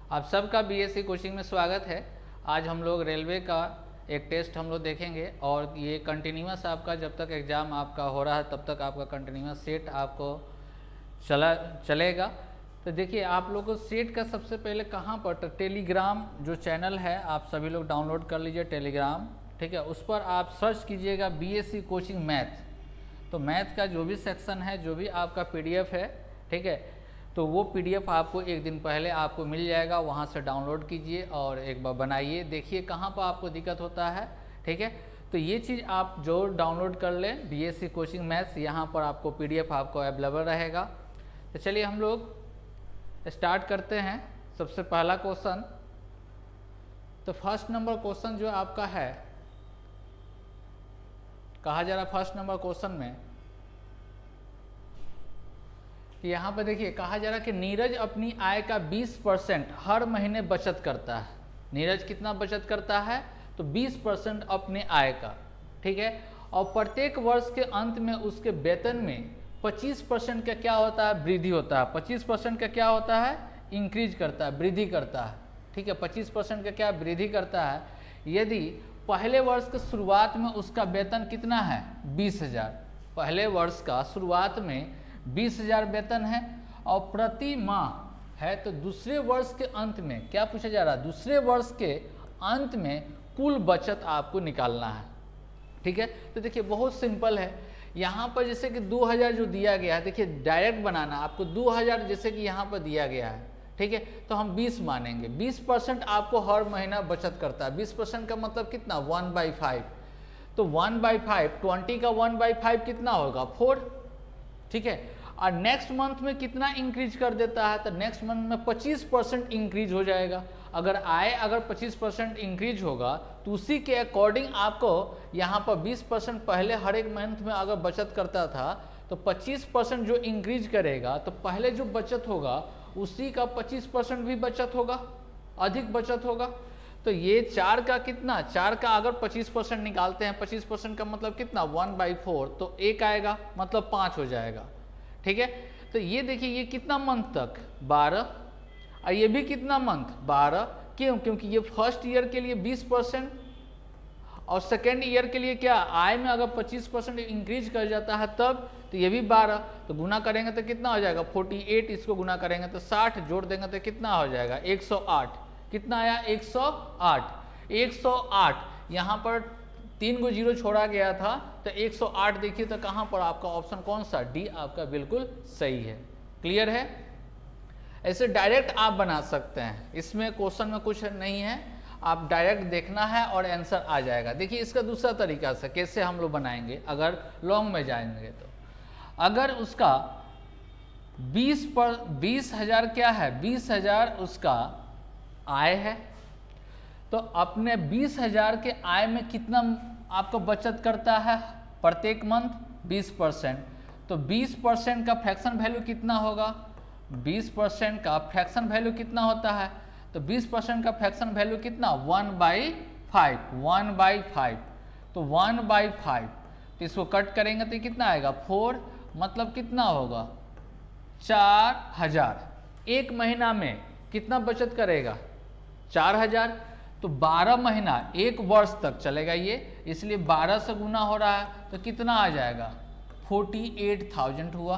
आप सबका BSc coaching में स्वागत है। आज हम लोग रेलवे का एक टेस्ट हम लोग देखेंगे और ये कंटिन्यूस आपका जब तक एग्ज़ाम आपका हो रहा है तब तक आपका कंटिन्यूस सेट आपको चलेगा। तो देखिए आप लोग को सेट का सबसे पहले कहाँ पर, तो टेलीग्राम जो चैनल है आप सभी लोग डाउनलोड कर लीजिए टेलीग्राम, ठीक है। उस पर आप सर्च कीजिएगा बीएससी कोचिंग मैथ। तो मैथ का जो भी सेक्शन है, जो भी आपका पीडीएफ है, ठीक है, तो वो पीडीएफ आपको एक दिन पहले आपको मिल जाएगा, वहाँ से डाउनलोड कीजिए और एक बार बनाइए, देखिए कहाँ पर आपको दिक्कत होता है, ठीक है। तो ये चीज़ आप जो डाउनलोड कर लें बीएससी कोचिंग मैथ्स, यहाँ पर आपको पीडीएफ आपको अवेलेबल रहेगा। तो चलिए हम लोग स्टार्ट करते हैं। सबसे पहला क्वेश्चन, तो फर्स्ट नंबर क्वेश्चन जो आपका है, कहा जा रहा फर्स्ट नंबर क्वेश्चन में, यहाँ पर देखिए कहा जा रहा कि नीरज अपनी आय का 20% हर महीने बचत करता है। नीरज कितना बचत करता है, तो 20% अपने आय का, ठीक है। और प्रत्येक वर्ष के अंत में उसके वेतन में 25% का क्या होता है, वृद्धि होता है। 25% का क्या होता है, इंक्रीज करता है, वृद्धि करता है, ठीक है। 25% का क्या वृद्धि करता है। यदि पहले वर्ष के शुरुआत में उसका वेतन कितना है, 20,000, पहले वर्ष का शुरुआत में 20,000 वेतन है और प्रति माह है, तो दूसरे वर्ष के अंत में क्या पूछा जा रहा है, दूसरे वर्ष के अंत में कुल बचत आपको निकालना है, ठीक है। तो देखिए बहुत सिंपल है, यहाँ पर जैसे कि 2,000 जो दिया गया है, देखिए डायरेक्ट बनाना आपको 2,000 जैसे कि यहाँ पर दिया गया है, ठीक है। तो हम 20 मानेंगे, 20% आपको हर महीना बचत करता है। 20% का मतलब कितना, 1/5। तो 1/5, 20 का 1/5 कितना होगा, 4, ठीक है। और नेक्स्ट मंथ में कितना इंक्रीज कर देता है, तो नेक्स्ट मंथ में 25% इंक्रीज हो जाएगा। अगर आय 25% इंक्रीज होगा तो उसी के अकॉर्डिंग आपको यहाँ पर 20% पहले हर एक मंथ में अगर बचत करता था तो 25% जो इंक्रीज करेगा तो पहले जो बचत होगा उसी का 25% भी बचत होगा, अधिक बचत होगा। तो ये 4 का कितना, 4 का अगर 25% निकालते हैं, 25% का मतलब कितना, 1/4, तो 1 आएगा मतलब 5 हो जाएगा, ठीक है। तो ये देखिए ये कितना मंथ तक, 12, और ये भी कितना मंथ, 12। क्यों, क्योंकि ये फर्स्ट ईयर के लिए 20% और सेकेंड ईयर के लिए क्या, आय में अगर 25% इंक्रीज कर जाता है तब, तो ये भी 12, तो गुना करेंगे तो कितना हो जाएगा, 48, इसको गुना करेंगे तो 60, जोड़ देंगे तो कितना हो जाएगा, 108। कितना आया, 108। 108 यहाँ पर 3 गो जीरो छोड़ा गया था, तो 108 देखिए तो कहाँ पर आपका ऑप्शन कौन सा, डी आपका बिल्कुल सही है। क्लियर है। ऐसे डायरेक्ट आप बना सकते हैं, इसमें क्वेश्चन में कुछ नहीं है, आप डायरेक्ट देखना है और आंसर आ जाएगा। देखिए इसका दूसरा तरीका से कैसे हम लोग बनाएंगे, अगर लॉन्ग में जाएंगे तो, अगर उसका 20,000 क्या है, 20,000 उसका आय है, तो अपने 20,000 के आय में कितना आपको बचत करता है प्रत्येक मंथ, 20%। तो 20% का फ्रैक्शन वैल्यू कितना होगा, 20% का फ्रैक्शन वैल्यू कितना होता है, तो 20% का फ्रैक्शन वैल्यू कितना, 1/5, 1/5। तो 1/5, तो इसको कट करेंगे तो कितना आएगा, 4, मतलब कितना होगा, 4,000। एक महीना में कितना बचत करेगा, 4,000। तो 12 महीना, एक वर्ष तक चलेगा ये, इसलिए 12 से गुना हो रहा है तो कितना आ जाएगा, 48,000 हुआ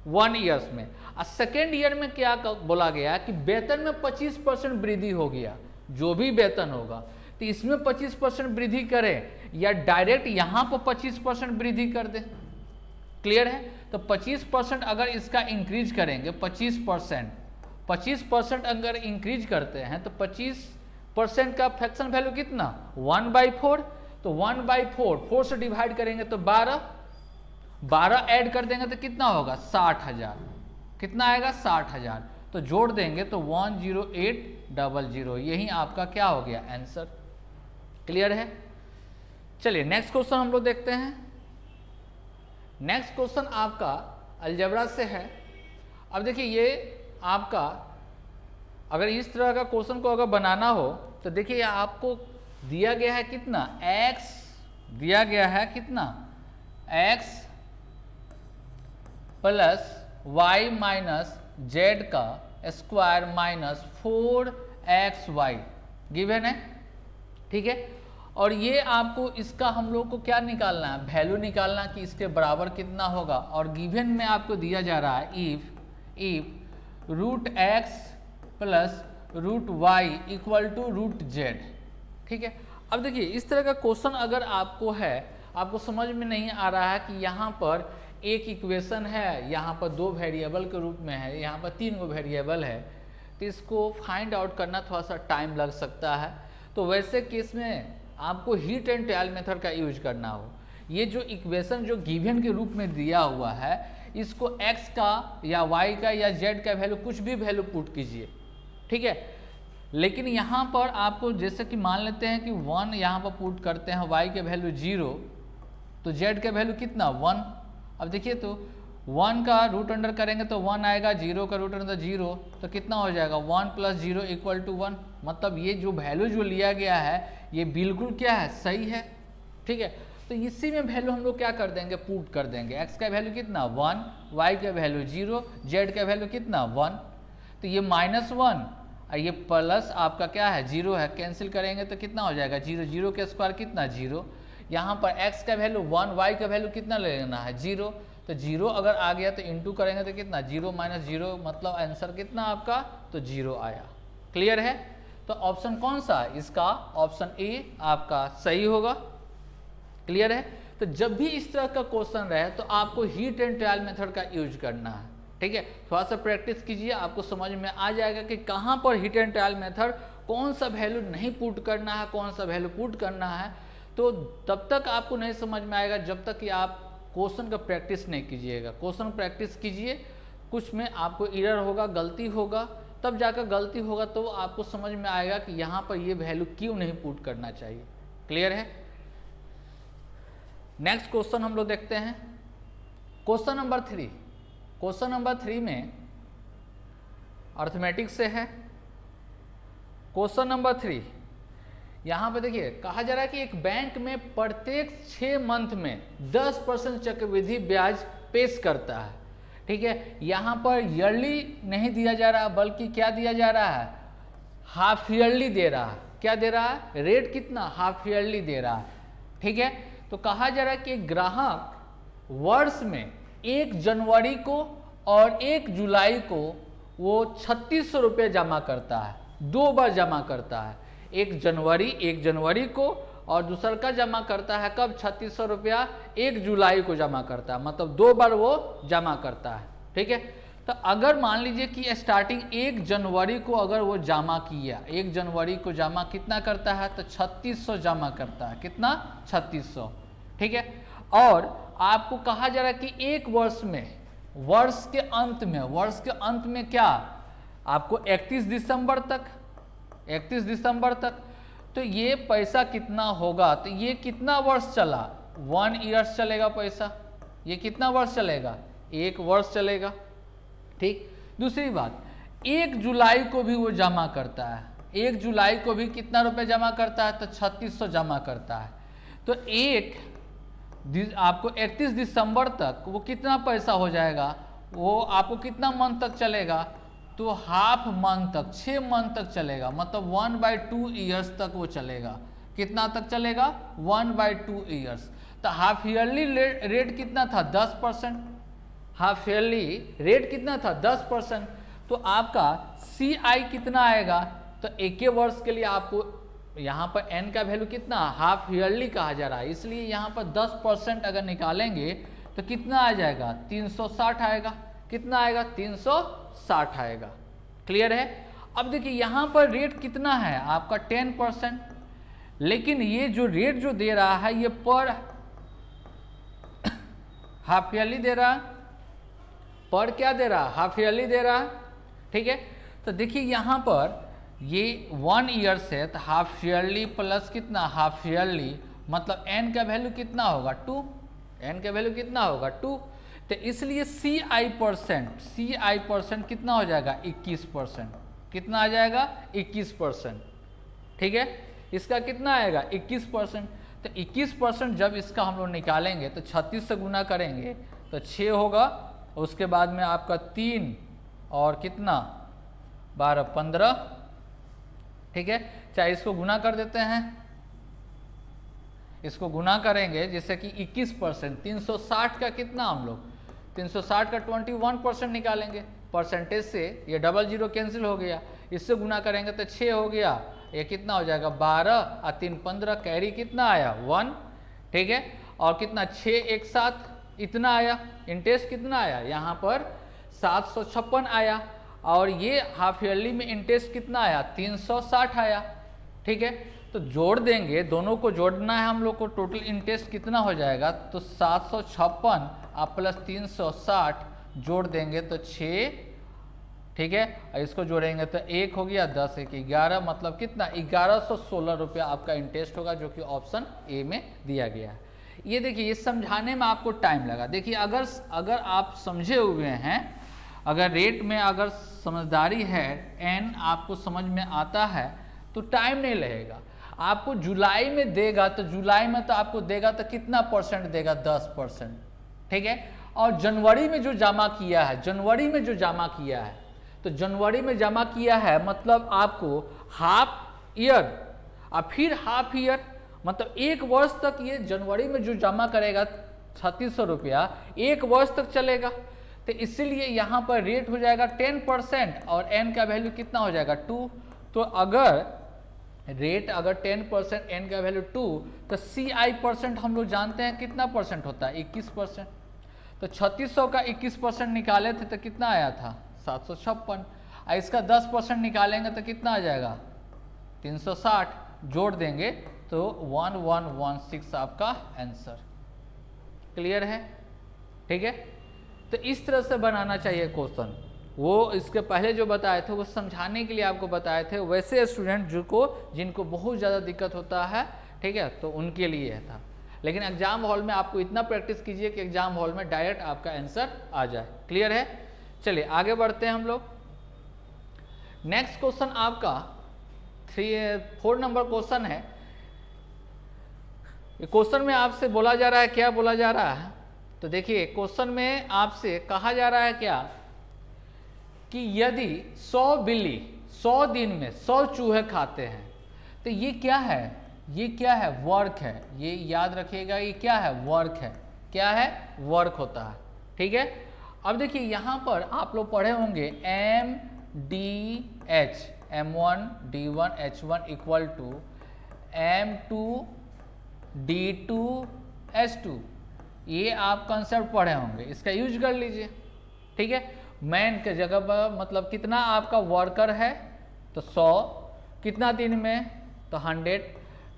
1 ईयर्स में। और सेकेंड ईयर में क्या बोला गया कि वेतन में 25% वृद्धि हो गया, जो भी वेतन होगा, तो इसमें 25% वृद्धि करें या डायरेक्ट यहाँ पर 25% वृद्धि कर दे। क्लियर है। तो 25% अगर इसका इंक्रीज करेंगे, 25% अगर इंक्रीज करते हैं तो 25% का फ्रैक्शन वैल्यू कितना, 1/4। तो 1/4, 4 से डिवाइड करेंगे तो 12 ऐड कर देंगे तो कितना होगा, 60,000। कितना आएगा, 60,000। तो जोड़ देंगे तो 10800, यही आपका क्या हो गया, आंसर। क्लियर है। चलिए नेक्स्ट क्वेश्चन हम लोग देखते हैं। नेक्स्ट क्वेश्चन आपका अलजेब्रा से है। अब देखिए ये आपका अगर इस तरह का क्वेश्चन को अगर बनाना हो तो देखिए आपको दिया गया है कितना, x दिया गया है कितना, x plus y minus Z का स्क्वायर माइनस 4xy गिवन है, ठीक है। और ये आपको इसका हम लोग को क्या निकालना है, वैल्यू निकालना कि इसके बराबर कितना होगा। और गिवन में आपको दिया जा रहा है if root x plus root y equal to root z, ठीक है। अब देखिए इस तरह का क्वेश्चन अगर आपको है, आपको समझ में नहीं आ रहा है कि यहाँ पर एक इक्वेशन है, यहाँ पर 2 वेरिएबल के रूप में है, यहाँ पर 3 वेरिएबल है, तो इसको फाइंड आउट करना थोड़ा सा टाइम लग सकता है। तो वैसे केस में आपको हीट एंड ट्रायल मेथड का यूज करना हो। ये जो इक्वेशन जो गिवन के रूप में दिया हुआ है, इसको x का या y का या z का वैल्यू कुछ भी वैल्यू पुट कीजिए, ठीक है। लेकिन यहाँ पर आपको जैसे कि मान लेते हैं कि 1 यहाँ पर पुट करते हैं, y के वैल्यू 0, तो z का वैल्यू कितना 1। अब देखिए तो 1 का रूट अंडर करेंगे तो 1 आएगा, 0 का रूट अंडर 0, तो कितना हो जाएगा 1 + 0 = 1। मतलब ये जो वैल्यू जो लिया गया है ये बिल्कुल क्या है, सही है, ठीक है। तो इसी में वैल्यू हम लोग क्या कर देंगे, पुट कर देंगे। x का वैल्यू कितना 1, y का वैल्यू 0, z का वैल्यू कितना 1। तो ये -1 और ये प्लस आपका क्या है 0 है, कैंसिल करेंगे तो कितना हो जाएगा 0, 0 के स्क्वायर कितना 0। यहाँ पर x का वैल्यू 1, y का वैल्यू कितना लेना है 0, तो 0 अगर आ गया तो इंटू करेंगे तो कितना 0 - 0, मतलब आंसर कितना आपका, तो 0 आया। क्लियर है। तो ऑप्शन कौन सा है इसका, ऑप्शन ए आपका सही होगा। क्लियर है। तो जब भी इस तरह का क्वेश्चन रहे तो आपको हीट एंड ट्रायल मेथड का यूज करना है, ठीक है। थोड़ा सा प्रैक्टिस कीजिए, आपको समझ में आ जाएगा कि कहाँ पर हीट एंड ट्रायल मेथड कौन सा वैल्यू नहीं पुट करना है, कौन सा वैल्यू पुट करना है। तो तब तक आपको नहीं समझ में आएगा जब तक कि आप क्वेश्चन का प्रैक्टिस नहीं कीजिएगा। क्वेश्चन प्रैक्टिस कीजिए, कुछ में आपको एरर होगा, गलती होगा, तब जाकर गलती होगा तो आपको समझ में आएगा कि यहाँ पर ये वैल्यू क्यों नहीं पुट करना चाहिए। क्लियर है। नेक्स्ट क्वेश्चन हम लोग देखते हैं, क्वेश्चन नंबर 3। क्वेश्चन नंबर 3 में अर्थमेटिक्स से है। क्वेश्चन नंबर 3 यहाँ पे देखिए कहा जा रहा है कि एक बैंक में प्रत्येक 6 मंथ में 10% चक्रवृद्धि ब्याज पेश करता है, ठीक है। यहाँ पर ईयरली नहीं दिया जा रहा बल्कि क्या दिया जा रहा है, हाफ ईयरली दे रहा है। क्या दे रहा है, रेट कितना, हाफ ईयरली दे रहा है, ठीक है। तो कहा जा रहा है कि ग्राहक वर्ष में 1 जनवरी को और 1 जुलाई को वो 3600 रुपये जमा करता है, 2 बार जमा करता है। 1 जनवरी को और दूसर का जमा करता है कब, 3600 रुपया 1 जुलाई को जमा करता है, मतलब 2 बार वो जमा करता है, ठीक है। तो अगर मान लीजिए कि स्टार्टिंग 1 जनवरी को अगर वो जमा किया, 1 जनवरी को जमा कितना करता है, तो 3600 जमा करता है, कितना 3600, ठीक है। और आपको कहा जा रहा है कि एक वर्ष में, वर्ष के अंत में क्या आपको 31 दिसंबर तक, तो ये पैसा कितना होगा, तो ये कितना वर्ष चला, 1 ईयर्स चलेगा पैसा। ये कितना वर्ष चलेगा, 1 वर्ष चलेगा, ठीक। दूसरी बात, 1 जुलाई को भी वो जमा करता है, 1 जुलाई को भी कितना रुपए जमा करता है, तो 3600 जमा करता है। तो आपको 31 दिसंबर तक वो कितना पैसा हो जाएगा, वो आपको कितना मंथ तक चलेगा, तो हाफ मंथ तक, 6 मंथ तक चलेगा, मतलब 1/2 ईयर्स तक वो चलेगा। कितना तक चलेगा, 1/2 ईयर्स। तो हाफ ईयरली रेट कितना था, 10%। हाफ ईयरली रेट कितना था, 10%। तो आपका CI कितना आएगा, तो एक वर्ष के लिए आपको यहाँ पर n का वैल्यू कितना, हाफ ईयरली कहा जा रहा है, इसलिए यहाँ पर 10% अगर निकालेंगे तो कितना आ जाएगा, 360 आएगा। कितना आएगा, 360 आएगा। क्लियर है। अब देखिए यहाँ पर रेट कितना है आपका 10%, लेकिन ये जो रेट जो दे रहा है ये पर हाफ ईयरली दे रहा है, पर क्या दे रहा है, हाफ ईयरली दे रहा है, ठीक है। तो देखिए यहाँ पर ये 1 ईयर है, तो हाफ ईयरली प्लस कितना, हाफ ईयरली, मतलब n का वैल्यू कितना होगा 2, n का वैल्यू कितना होगा 2। तो इसलिए CI परसेंट कितना हो जाएगा, 21%। कितना आ जाएगा, 21%, ठीक है। इसका कितना आएगा, 21%। तो 21% जब इसका हम लोग निकालेंगे तो 36 से गुना करेंगे तो 6 होगा, उसके बाद में आपका 3 और कितना 12 15, ठीक है। चाहे इसको गुना कर देते हैं, इसको गुना करेंगे जैसे कि 21%, 360 का कितना हम लोग 360 का 21% निकालेंगे परसेंटेज से, ये डबल जीरो कैंसिल हो गया, इससे गुना करेंगे तो 6 हो गया, ये कितना हो जाएगा 12 और 3 15, कैरी कितना आया 1, ठीक है। और कितना 6 एक साथ इतना आया, इंटरेस्ट कितना आया यहाँ पर 756 आया, और ये हाफ ईयरली में इंटरेस्ट कितना आया 360 आया, ठीक है। तो जोड़ देंगे, दोनों को जोड़ना है हम लोग को, टोटल इंटरेस्ट कितना हो जाएगा तो 756 आप प्लस 360 जोड़ देंगे तो 6, ठीक है। और इसको जोड़ेंगे तो 1 हो गया, 10 1 11, मतलब कितना 1116 रुपया आपका इंटरेस्ट होगा, जो कि ऑप्शन ए में दिया गया है। ये देखिए, ये समझाने में आपको टाइम लगा। देखिए अगर आप समझे हुए हैं, अगर रेट में अगर समझदारी है, एन आपको समझ में आता है तो टाइम नहीं लगेगा। आपको जुलाई में देगा तो जुलाई में तो आपको देगा तो कितना परसेंट देगा 10%, ठीक है। और जनवरी में जो जमा किया है, जनवरी में जो जमा किया है, तो जनवरी में जमा किया है मतलब आपको हाफ ईयर और फिर हाफ ईयर, मतलब 1 वर्ष तक ये जनवरी में जो जमा करेगा 3600 रुपया 1 वर्ष तक चलेगा। तो इसीलिए यहाँ पर रेट हो जाएगा 10% और एन का वैल्यू कितना हो जाएगा 2। तो अगर रेट अगर 10%, एन का वैल्यू 2, तो CI% हम लोग जानते हैं कितना परसेंट होता है 21%। तो 3600 का 21% निकाले थे तो कितना आया था 756, और इसका 10% निकालेंगे तो कितना आ जाएगा 360, जोड़ देंगे तो 1116 आपका आंसर। क्लियर है, ठीक है। तो इस तरह से बनाना चाहिए क्वेश्चन। वो इसके पहले जो बताए थे वो समझाने के लिए आपको बताए थे, वैसे स्टूडेंट जिनको बहुत ज़्यादा दिक्कत होता है, ठीक है, तो उनके लिए था। लेकिन एग्जाम हॉल में आपको इतना प्रैक्टिस कीजिए कि एग्जाम हॉल में डायरेक्ट आपका आंसर आ जाए। क्लियर है, चलिए आगे बढ़ते हैं हम लोग। नेक्स्ट क्वेश्चन आपका 4 नंबर क्वेश्चन है। क्वेश्चन में आपसे बोला जा रहा है, क्या बोला जा रहा है, तो देखिए क्वेश्चन में आपसे कहा जा रहा है क्या कि यदि 100 बिल्ली 100 दिन में 100 चूहे खाते हैं, तो ये क्या है, ये क्या है वर्क है, ये याद रखिएगा, ये क्या है वर्क है, क्या है वर्क होता है, ठीक है। अब देखिए यहाँ पर आप लोग पढ़े होंगे MDH M1 D1 H1 equal to M2 D2 H2, ये आप कंसेप्ट पढ़े होंगे, इसका यूज कर लीजिए, ठीक है। मैन के जगह पर मतलब कितना आपका वर्कर है तो 100, कितना दिन में तो 100,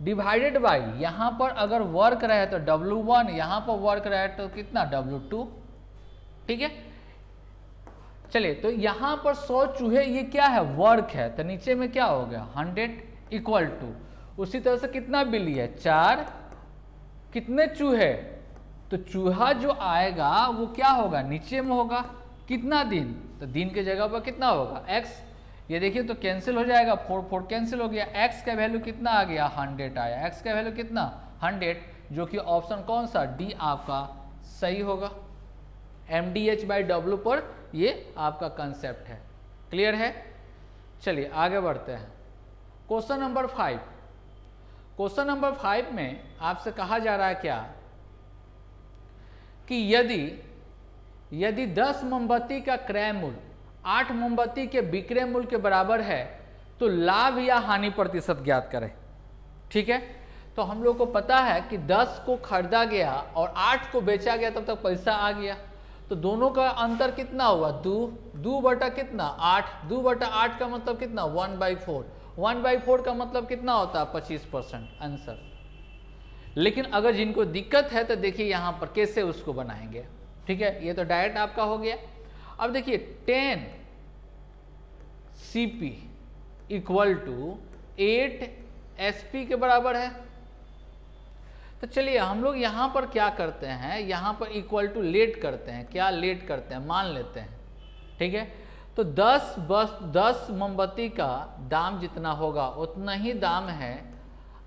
डिवाइडेड बाई यहाँ पर अगर वर्क रहे तो W1, यहाँ पर वर्क रहे तो कितना W2, ठीक है। चलिए तो यहाँ पर 100 चूहे, ये क्या है वर्क है, तो नीचे में क्या हो गया 100 इक्वल टू, उसी तरह से कितना बिल्ली है 4, कितने चूहे, तो चूहा जो आएगा वो क्या होगा नीचे में होगा, कितना दिन, तो दिन के जगह पर कितना होगा x, ये देखिए तो कैंसिल हो जाएगा, 4 4 कैंसिल हो गया, x का वैल्यू कितना आ गया 100 आया, x का वैल्यू कितना 100, जो कि ऑप्शन कौन सा डी आपका सही होगा। MDH बाई W पर ये आपका कंसेप्ट है। क्लियर है, चलिए आगे बढ़ते हैं। क्वेश्चन नंबर 5, क्वेश्चन नंबर 5 में आपसे कहा जा रहा है क्या कि यदि 10 मोमबत्ती का क्रय मूल्य 8 मोमबत्ती के विक्रय मूल्य के बराबर है तो लाभ या हानि प्रतिशत ज्ञात करें, ठीक है। तो हम लोग को पता है कि 10 को खरीदा गया और 8 को बेचा गया, तब तक पैसा आ गया, तो दोनों का अंतर कितना हुआ 2 बटा कितना 8, 2 बटा 8 का मतलब कितना 1/4, 1/4 का मतलब कितना होता है 25% आंसर। लेकिन अगर जिनको दिक्कत है तो देखिए यहाँ पर कैसे उसको बनाएंगे, ठीक है। ये तो डायरेक्ट आपका हो गया। अब देखिए 10 CP इक्वल टू 8 SP के बराबर है। तो चलिए हम लोग यहाँ पर क्या करते हैं, यहाँ पर इक्वल टू लेट करते हैं, क्या लेट करते हैं मान लेते हैं, ठीक है। तो 10 मोमबत्ती का दाम जितना होगा उतना ही दाम है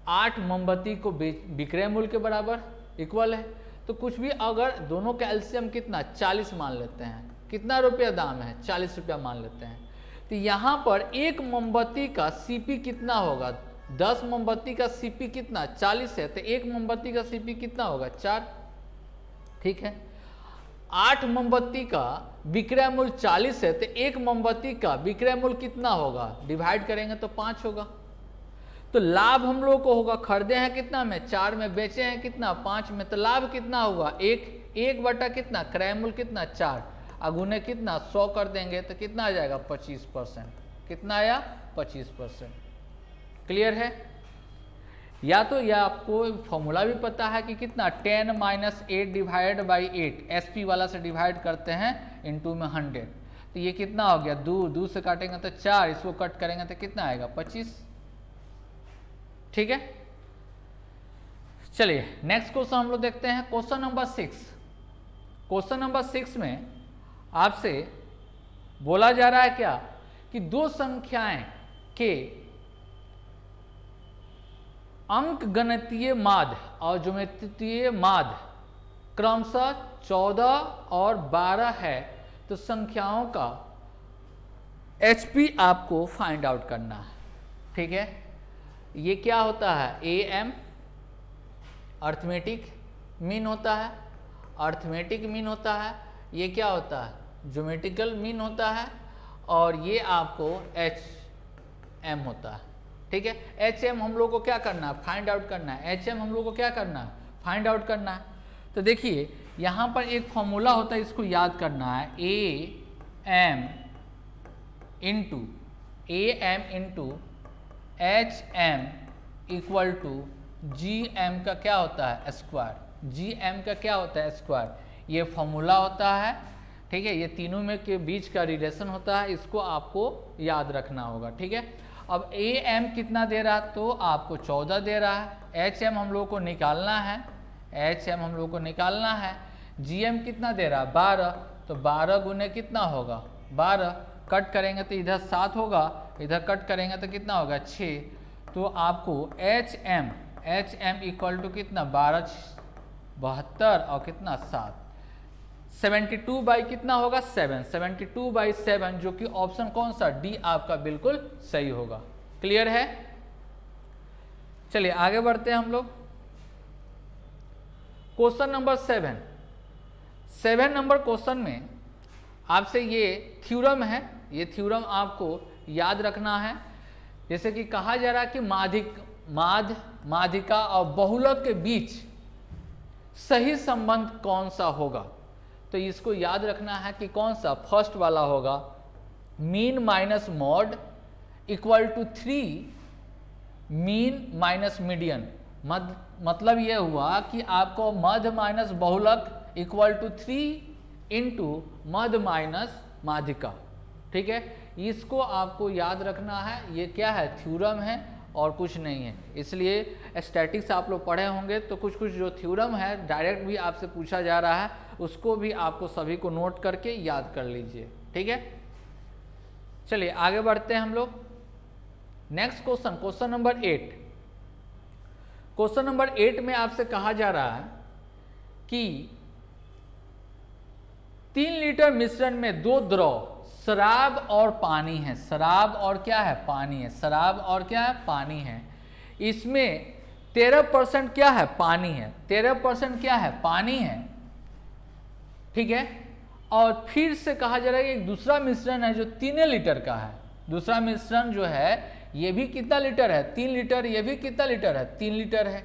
8 मोमबत्ती को विक्रय मूल्य के बराबर इक्वल है। तो कुछ भी अगर दोनों का एलसीएम कितना 40 मान लेते हैं, कितना रुपया दाम है 40 रुपया मान लेते हैं, तो यहाँ पर एक मोमबत्ती का सीपी कितना होगा, 10 मोमबत्ती का सीपी कितना 40 है, तो एक मोमबत्ती का सीपी कितना होगा 4, ठीक है। 8 मोमबत्ती का विक्रय मूल्य 40 है, तो एक मोमबत्ती का विक्रय मूल्य कितना होगा, डिवाइड करेंगे तो 5 होगा। तो लाभ हम लोग को होगा, खरीदे हैं कितना में 4 में, बेचे हैं कितना 5 में, तो लाभ कितना होगा 1 बटा कितना क्रय मूल्य कितना 4, अगुने कितना 100 कर देंगे तो कितना आ जाएगा 25%, कितना आया 25%। क्लियर है। या तो यह आपको फॉर्मूला भी पता है कि कितना 10 - 8 डिवाइड बाई 8, एसपी वाला से डिवाइड करते हैं इनटू में 100, तो ये कितना हो गया 2 से काटेंगे तो 4, इसको कट करेंगे तो कितना आएगा 25, ठीक है। चलिए नेक्स्ट क्वेश्चन हम लोग देखते हैं, क्वेश्चन नंबर 6। क्वेश्चन नंबर 6 में आपसे बोला जा रहा है क्या कि दो संख्याएं के अंक गणितीय माध्य और ज्यामितीय माध्य क्रमशः 14 और 12 है, तो संख्याओं का HP आपको फाइंड आउट करना है, ठीक है। ये क्या होता है, AM अर्थमेटिक मीन होता है, अर्थमेटिक मीन होता है, ये क्या होता है ज्योमेट्रिकल मीन होता है, और ये आपको HM होता है, ठीक है। HM हम लोग को क्या करना है, फाइंड आउट करना है। HM हम लोग को क्या करना है, फाइंड आउट करना है। तो देखिए यहाँ पर एक फॉर्मूला होता है, इसको याद करना है, AM into HM equal to GM का क्या होता है स्क्वायर, GM का क्या होता है स्क्वायर, ये फॉर्मूला होता है, ठीक है। ये तीनों में के बीच का रिलेशन होता है, इसको आपको याद रखना होगा, ठीक है। अब AM कितना दे रहा है, तो आपको 14 दे रहा है, HM हम लोग को निकालना है, HM हम लोग को निकालना है, GM कितना दे रहा है 12, तो 12 गुने कितना होगा 12, कट करेंगे तो इधर 7 होगा, इधर कट करेंगे तो कितना होगा 6, तो आपको HM इक्वल टू कितना 12 72 और कितना 7, 72 बाई कितना होगा 7, 72 बाई 7, जो कि ऑप्शन कौन सा डी आपका बिल्कुल सही होगा। क्लियर है। चलिए आगे बढ़ते हैं हम लोग, क्वेश्चन नंबर 7 नंबर क्वेश्चन में आपसे ये थ्योरम है, ये थ्योरम आपको याद रखना है। जैसे कि कहा जा रहा है कि माध्यिका और बहुलक के बीच सही संबंध कौन सा होगा, तो इसको याद रखना है कि कौन सा फर्स्ट वाला होगा, mean minus mode equal to 3 mean minus median. मतलब यह हुआ कि आपको मध्य माइनस बहुलक इक्वल टू 3 इंटू मध्य माइनस माध्यिका, ठीक है। इसको आपको याद रखना है, ये क्या है थ्योरम है और कुछ नहीं है। इसलिए स्टैटिक्स आप लोग पढ़े होंगे तो कुछ जो थ्योरम है डायरेक्ट भी आपसे पूछा जा रहा है, उसको भी आपको सभी को नोट करके याद कर लीजिए, ठीक है। चलिए आगे बढ़ते हैं हम लोग, next question, question number 8। Question number 8 में आपसे कहा जा रहा है कि 3 लीटर मिश्रण में 2 द्रव शराब और पानी है, शराब और क्या है पानी है, शराब और क्या है पानी है, इसमें 13% क्या है पानी है, 13% क्या है पानी है, ठीक है। और फिर से कहा जा रहा है कि एक दूसरा मिश्रण है जो 3 लीटर का है, दूसरा मिश्रण जो है ये भी कितना लीटर है 3 लीटर, ये भी कितना लीटर है 3 लीटर है,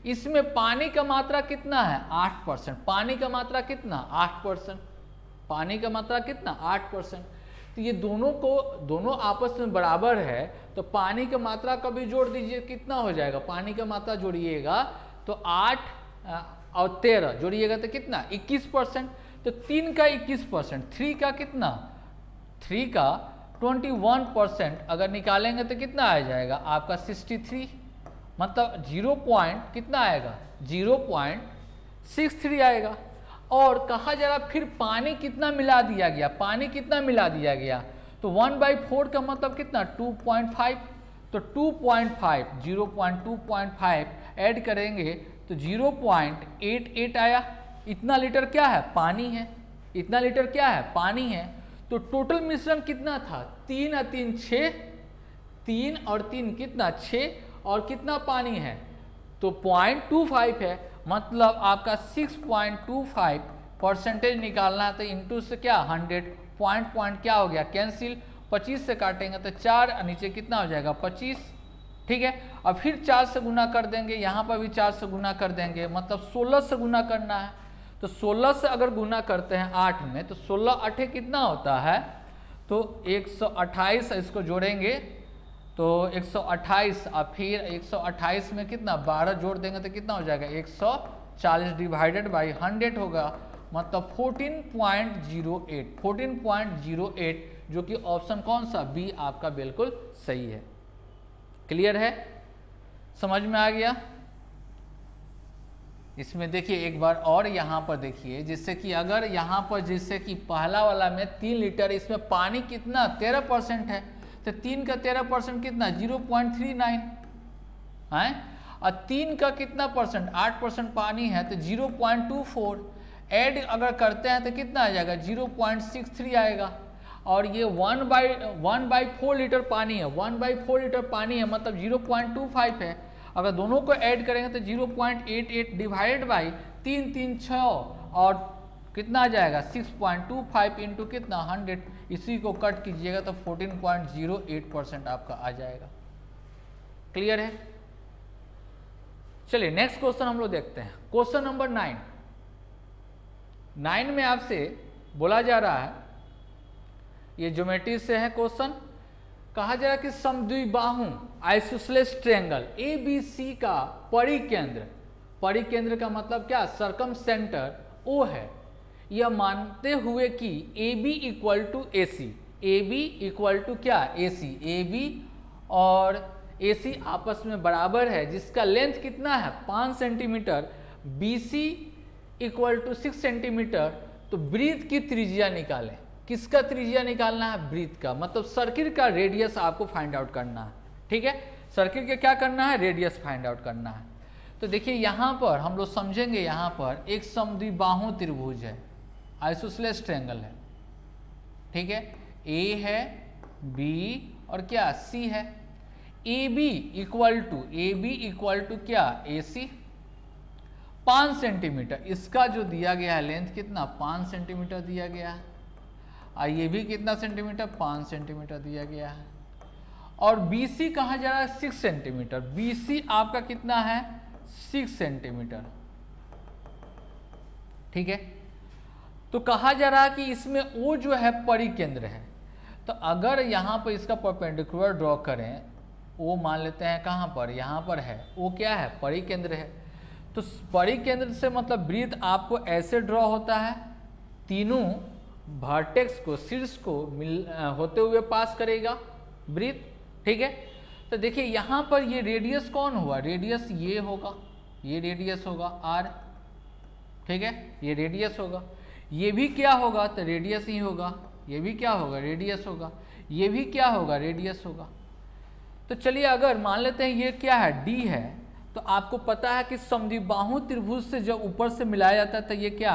इसमें पानी का मात्रा कितना है 8%, पानी का मात्रा कितना 8%, पानी का मात्रा कितना 8%। तो ये दोनों आपस में बराबर है, तो पानी का मात्रा का भी जोड़ दीजिए, कितना हो जाएगा, पानी का मात्रा जोड़िएगा तो 8 और 13 जोड़िएगा तो कितना 21%, तो 3 का 21%, 3 का कितना 3 का 21% अगर निकालेंगे तो कितना आ जाएगा आपका 63, मतलब 0 पॉइंट कितना आएगा 0.63 आएगा। और कहा जा रहा फिर पानी कितना मिला दिया गया, पानी कितना मिला दिया गया, तो 1/4 का मतलब कितना 2.5, तो 2.5 0.2.5 ऐड करेंगे तो 0.88 आया। इतना लीटर क्या है पानी है, इतना लीटर क्या है पानी है। तो टोटल मिश्रण कितना था 3 और 3 6, 3 और 3 कितना 6, और कितना पानी है तो 0.25 है, मतलब आपका 6.25% निकालना है। तो इंटू से क्या 100, पॉइंट क्या हो गया कैंसिल, 25 से काटेंगे तो 4, नीचे कितना हो जाएगा 25, ठीक है। अब फिर 4 से गुना कर देंगे, यहाँ पर भी 4 से गुना कर देंगे, मतलब 16 से गुना करना है। तो 16 से अगर गुना करते हैं 8 में तो 16 8 कितना होता है तो 128, इसको जोड़ेंगे तो 128, और फिर 128 में कितना 12 जोड़ देंगे तो कितना हो जाएगा 140 डिवाइडेड बाई 100 होगा, मतलब 14.08, 14.08, जो कि ऑप्शन कौन सा बी आपका बिल्कुल सही है। क्लियर है, समझ में आ गया। इसमें देखिए एक बार और यहाँ पर देखिए, जिससे कि अगर यहाँ पर जैसे कि पहला वाला में 3 लीटर, इसमें पानी कितना 13% है, तो 3 का 13% कितना 0.39 है, और 3 का कितना परसेंट 8% पानी है तो 0.24, ऐड अगर करते हैं तो कितना आ जाएगा 0.63 आएगा, और ये 1/4 लीटर पानी है, 1/4 लीटर पानी है मतलब 0.25 है। अगर दोनों को ऐड करेंगे तो 0.88 डिवाइडेड बाई 3 3 6, और कितना आ जाएगा 6.25 इंटू कितना 100, इसी को कट कीजिएगा तो 14.08% आपका आ जाएगा। क्लियर है। चलिए नेक्स्ट क्वेश्चन हम लोग देखते हैं, क्वेश्चन नंबर 9 में आपसे बोला जा रहा है, ये ज्योमेट्री से है क्वेश्चन, कहा जा रहा है कि समद्विबाहु आइसोसेलेस ट्रायंगल ABC का परिकेंद्र का मतलब क्या सरकम सेंटर O है, यह मानते हुए कि AB equal to AC, AB equal to क्या AC, AB और AC आपस में बराबर है, जिसका लेंथ कितना है 5 centimetre, BC equal to 6 centimetre, तो वृत्त की त्रिज्या निकालें। किसका त्रिज्या निकालना है वृत्त का, मतलब सर्किल का रेडियस आपको फाइंड आउट करना है, ठीक है। सर्किल का क्या करना है रेडियस फाइंड आउट करना है। तो देखिए यहाँ पर हम लोग समझेंगे, यहाँ पर एक समद्विबाहु त्रिभुज है, आइसोसेलेस ट्रायंगल है, ठीक है, A है B और क्या C है। AB इक्वल टू क्या AC 5 सेंटीमीटर, इसका जो दिया गया है लेंथ कितना 5 सेंटीमीटर दिया गया है, और ये भी कितना सेंटीमीटर 5 सेंटीमीटर दिया गया है, और BC कहा जा रहा है 6 सेंटीमीटर, BC आपका कितना है 6 सेंटीमीटर, ठीक है। तो कहा जा रहा है कि इसमें O जो है परिकेंद्र है, तो अगर यहाँ पर इसका परपेंडिकुलर ड्रॉ करें, O मान लेते हैं कहाँ पर यहाँ पर है, O क्या है परिकेंद्र है, तो परिकेंद्र से मतलब वृत्त आपको ऐसे ड्रॉ होता है, तीनों वर्टेक्स को शीर्ष को होते हुए पास करेगा वृत्त, ठीक है। तो देखिए यहाँ पर ये रेडियस कौन हुआ, रेडियस ये होगा, ये रेडियस होगा R, ठीक है, ये रेडियस होगा, ये भी क्या होगा तो रेडियस ही होगा, ये भी क्या होगा रेडियस होगा, ये भी क्या होगा रेडियस होगा। तो चलिए अगर मान लेते हैं ये क्या है D है, तो आपको पता है कि समद्विबाहु त्रिभुज से जब ऊपर से मिलाया जाता है तो ये क्या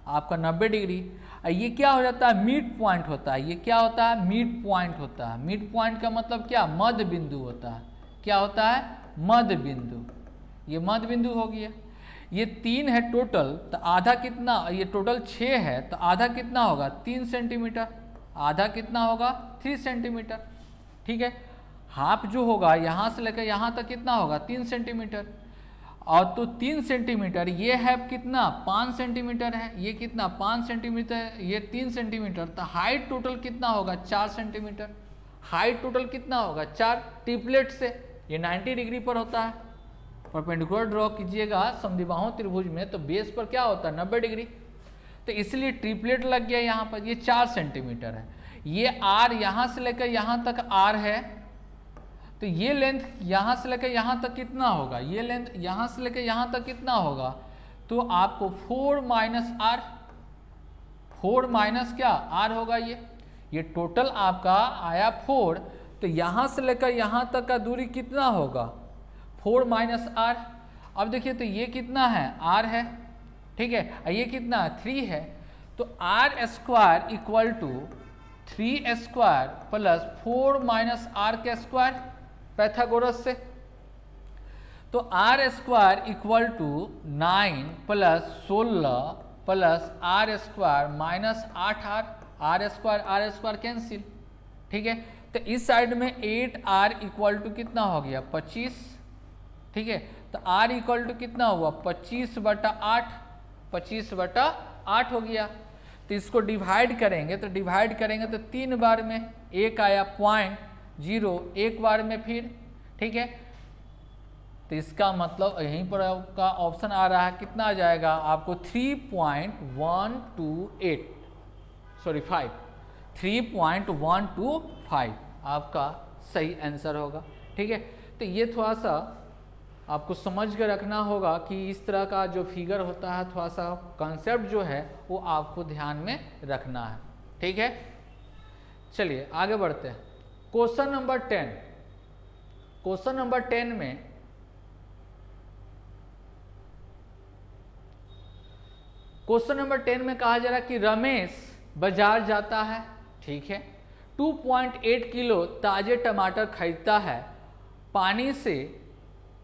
आपका 90 डिग्री, ये क्या हो जाता है मिड पॉइंट होता है, ये क्या होता है मिड पॉइंट होता है। मिड पॉइंट का मतलब क्या मध्य बिंदु होता है, क्या होता है मध्य बिंदु, ये मध्य बिंदु हो गया। ये 3 है टोटल, तो आधा कितना, ये टोटल 6 है तो आधा कितना होगा 3 सेंटीमीटर, आधा कितना होगा 3 सेंटीमीटर, ठीक है। हाफ जो होगा यहाँ से लेकर यहाँ तक कितना होगा 3 सेंटीमीटर, और तो 3 सेंटीमीटर ये है कितना 5 सेंटीमीटर है, ये कितना 5 सेंटीमीटर, ये 3 सेंटीमीटर, तो हाइट टोटल कितना होगा 4 सेंटीमीटर, हाइट टोटल कितना होगा 4, ट्रिपलेट से ये 90 डिग्री पर होता है। परपेंडिकुलर ड्रॉ कीजिएगा समद्विबाहु त्रिभुज में तो बेस पर क्या होता है 90 डिग्री, तो इसलिए ट्रिपलेट लग गया यहाँ पर, ये 4 सेंटीमीटर है, ये R यहाँ से लेकर यहाँ तक R है, तो ये लेंथ यहाँ से लेकर यहाँ तक कितना होगा, ये लेंथ यहाँ से लेकर यहाँ तक कितना होगा, तो आपको 4 माइनस R, 4 माइनस क्या R होगा, ये टोटल आपका आया 4, तो यहाँ से लेकर यहाँ तक का दूरी कितना होगा 4 माइनस R। अब देखिए तो ये कितना है R है, ठीक है, ये कितना 3 है, तो R square equal to 3 plus 4 minus R का स्क्वायर पैथागोरस से। तो R square equal to 9 plus 16 plus R square minus 8 R square cancel. ठीक है, तो इस साइड में 8r इक्वल टू कितना हो गया 25। ठीक है, तो r इक्वल टू कितना हुआ 25/8, 25/8 हो गया। तो इसको डिवाइड करेंगे तो 3 बार में, एक आया 0.0, एक बार में फिर। ठीक है, तो इसका मतलब यहीं पर आपका ऑप्शन आ रहा है, कितना आ जाएगा आपको 3.125 आपका सही आंसर होगा। ठीक है, तो ये थोड़ा सा आपको समझ कर रखना होगा कि इस तरह का जो फिगर होता है, थोड़ा सा कॉन्सेप्ट जो है वो आपको ध्यान में रखना है। ठीक है, चलिए आगे बढ़ते हैं। Question number 10। क्वेश्चन नंबर 10 में कहा जा रहा है कि रमेश बाजार जाता है। ठीक है, 2.8 किलो ताजे टमाटर खरीदता है। पानी से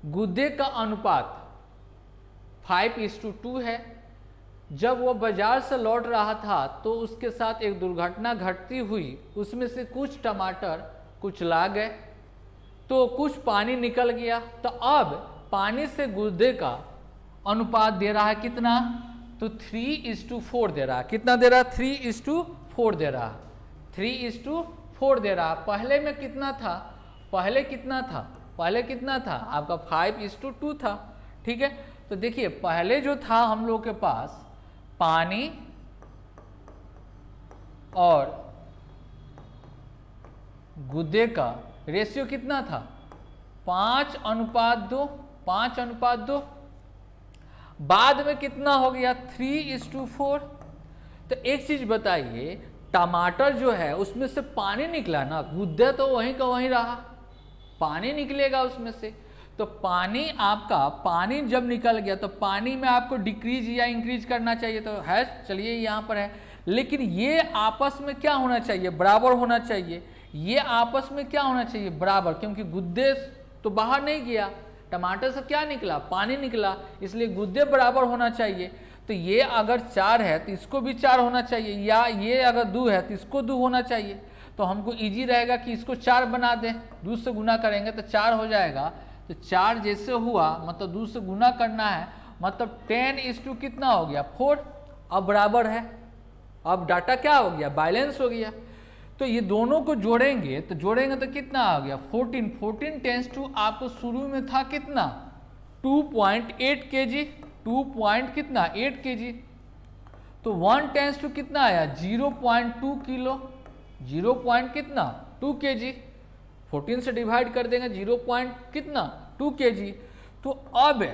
गुद्दे का अनुपात 5:2 है। जब वह बाजार से लौट रहा था तो उसके साथ एक दुर्घटना घटती हुई, उसमें से कुछ टमाटर कुचला गए तो कुछ पानी निकल गया। तो अब पानी से गुद्दे का अनुपात दे रहा है कितना, तो 3:4 दे रहा है। कितना दे रहा है 3:4 दे रहा है, 3:4 दे रहा है। पहले में कितना था, पहले कितना था आपका 5:2 था। ठीक है, तो देखिए पहले जो था हम लोग के पास पानी और गुद्दे का रेशियो कितना था 5:2। बाद में कितना हो गया 3:4। तो एक चीज बताइए, टमाटर जो है उसमें से पानी निकला ना, गुद्दा तो वहीं का वहीं रहा, पानी निकलेगा उसमें से। तो पानी जब निकल गया तो पानी में आपको डिक्रीज या इंक्रीज करना चाहिए, तो है चलिए यहाँ पर है। लेकिन ये आपस में क्या होना चाहिए, बराबर होना चाहिए। ये आपस में क्या होना चाहिए, बराबर, क्योंकि गुद्दे तो बाहर नहीं गया, टमाटर से क्या निकला, पानी निकला, इसलिए गुद्दे बराबर होना चाहिए। तो ये अगर 4 है तो इसको भी 4 होना चाहिए, या ये अगर 2 है तो इसको 2 होना चाहिए। तो हमको इजी रहेगा कि इसको 4 बना दें, 2 से गुना करेंगे तो 4 हो जाएगा। तो 4 जैसे हुआ मतलब 2 से गुना करना है, मतलब 10:2 कितना हो गया 4। अब बराबर है, अब डाटा क्या हो गया, बैलेंस हो गया। तो ये दोनों को जोड़ेंगे तो कितना आ गया 14 टेंस टू आपको शुरू में था कितना 2.8 kg, 2.8 kg। तो 1 टेंस टू कितना आया 0.2 किलो, 0.2 kg। 14 से डिवाइड कर देंगे 0.2 kg। तो अब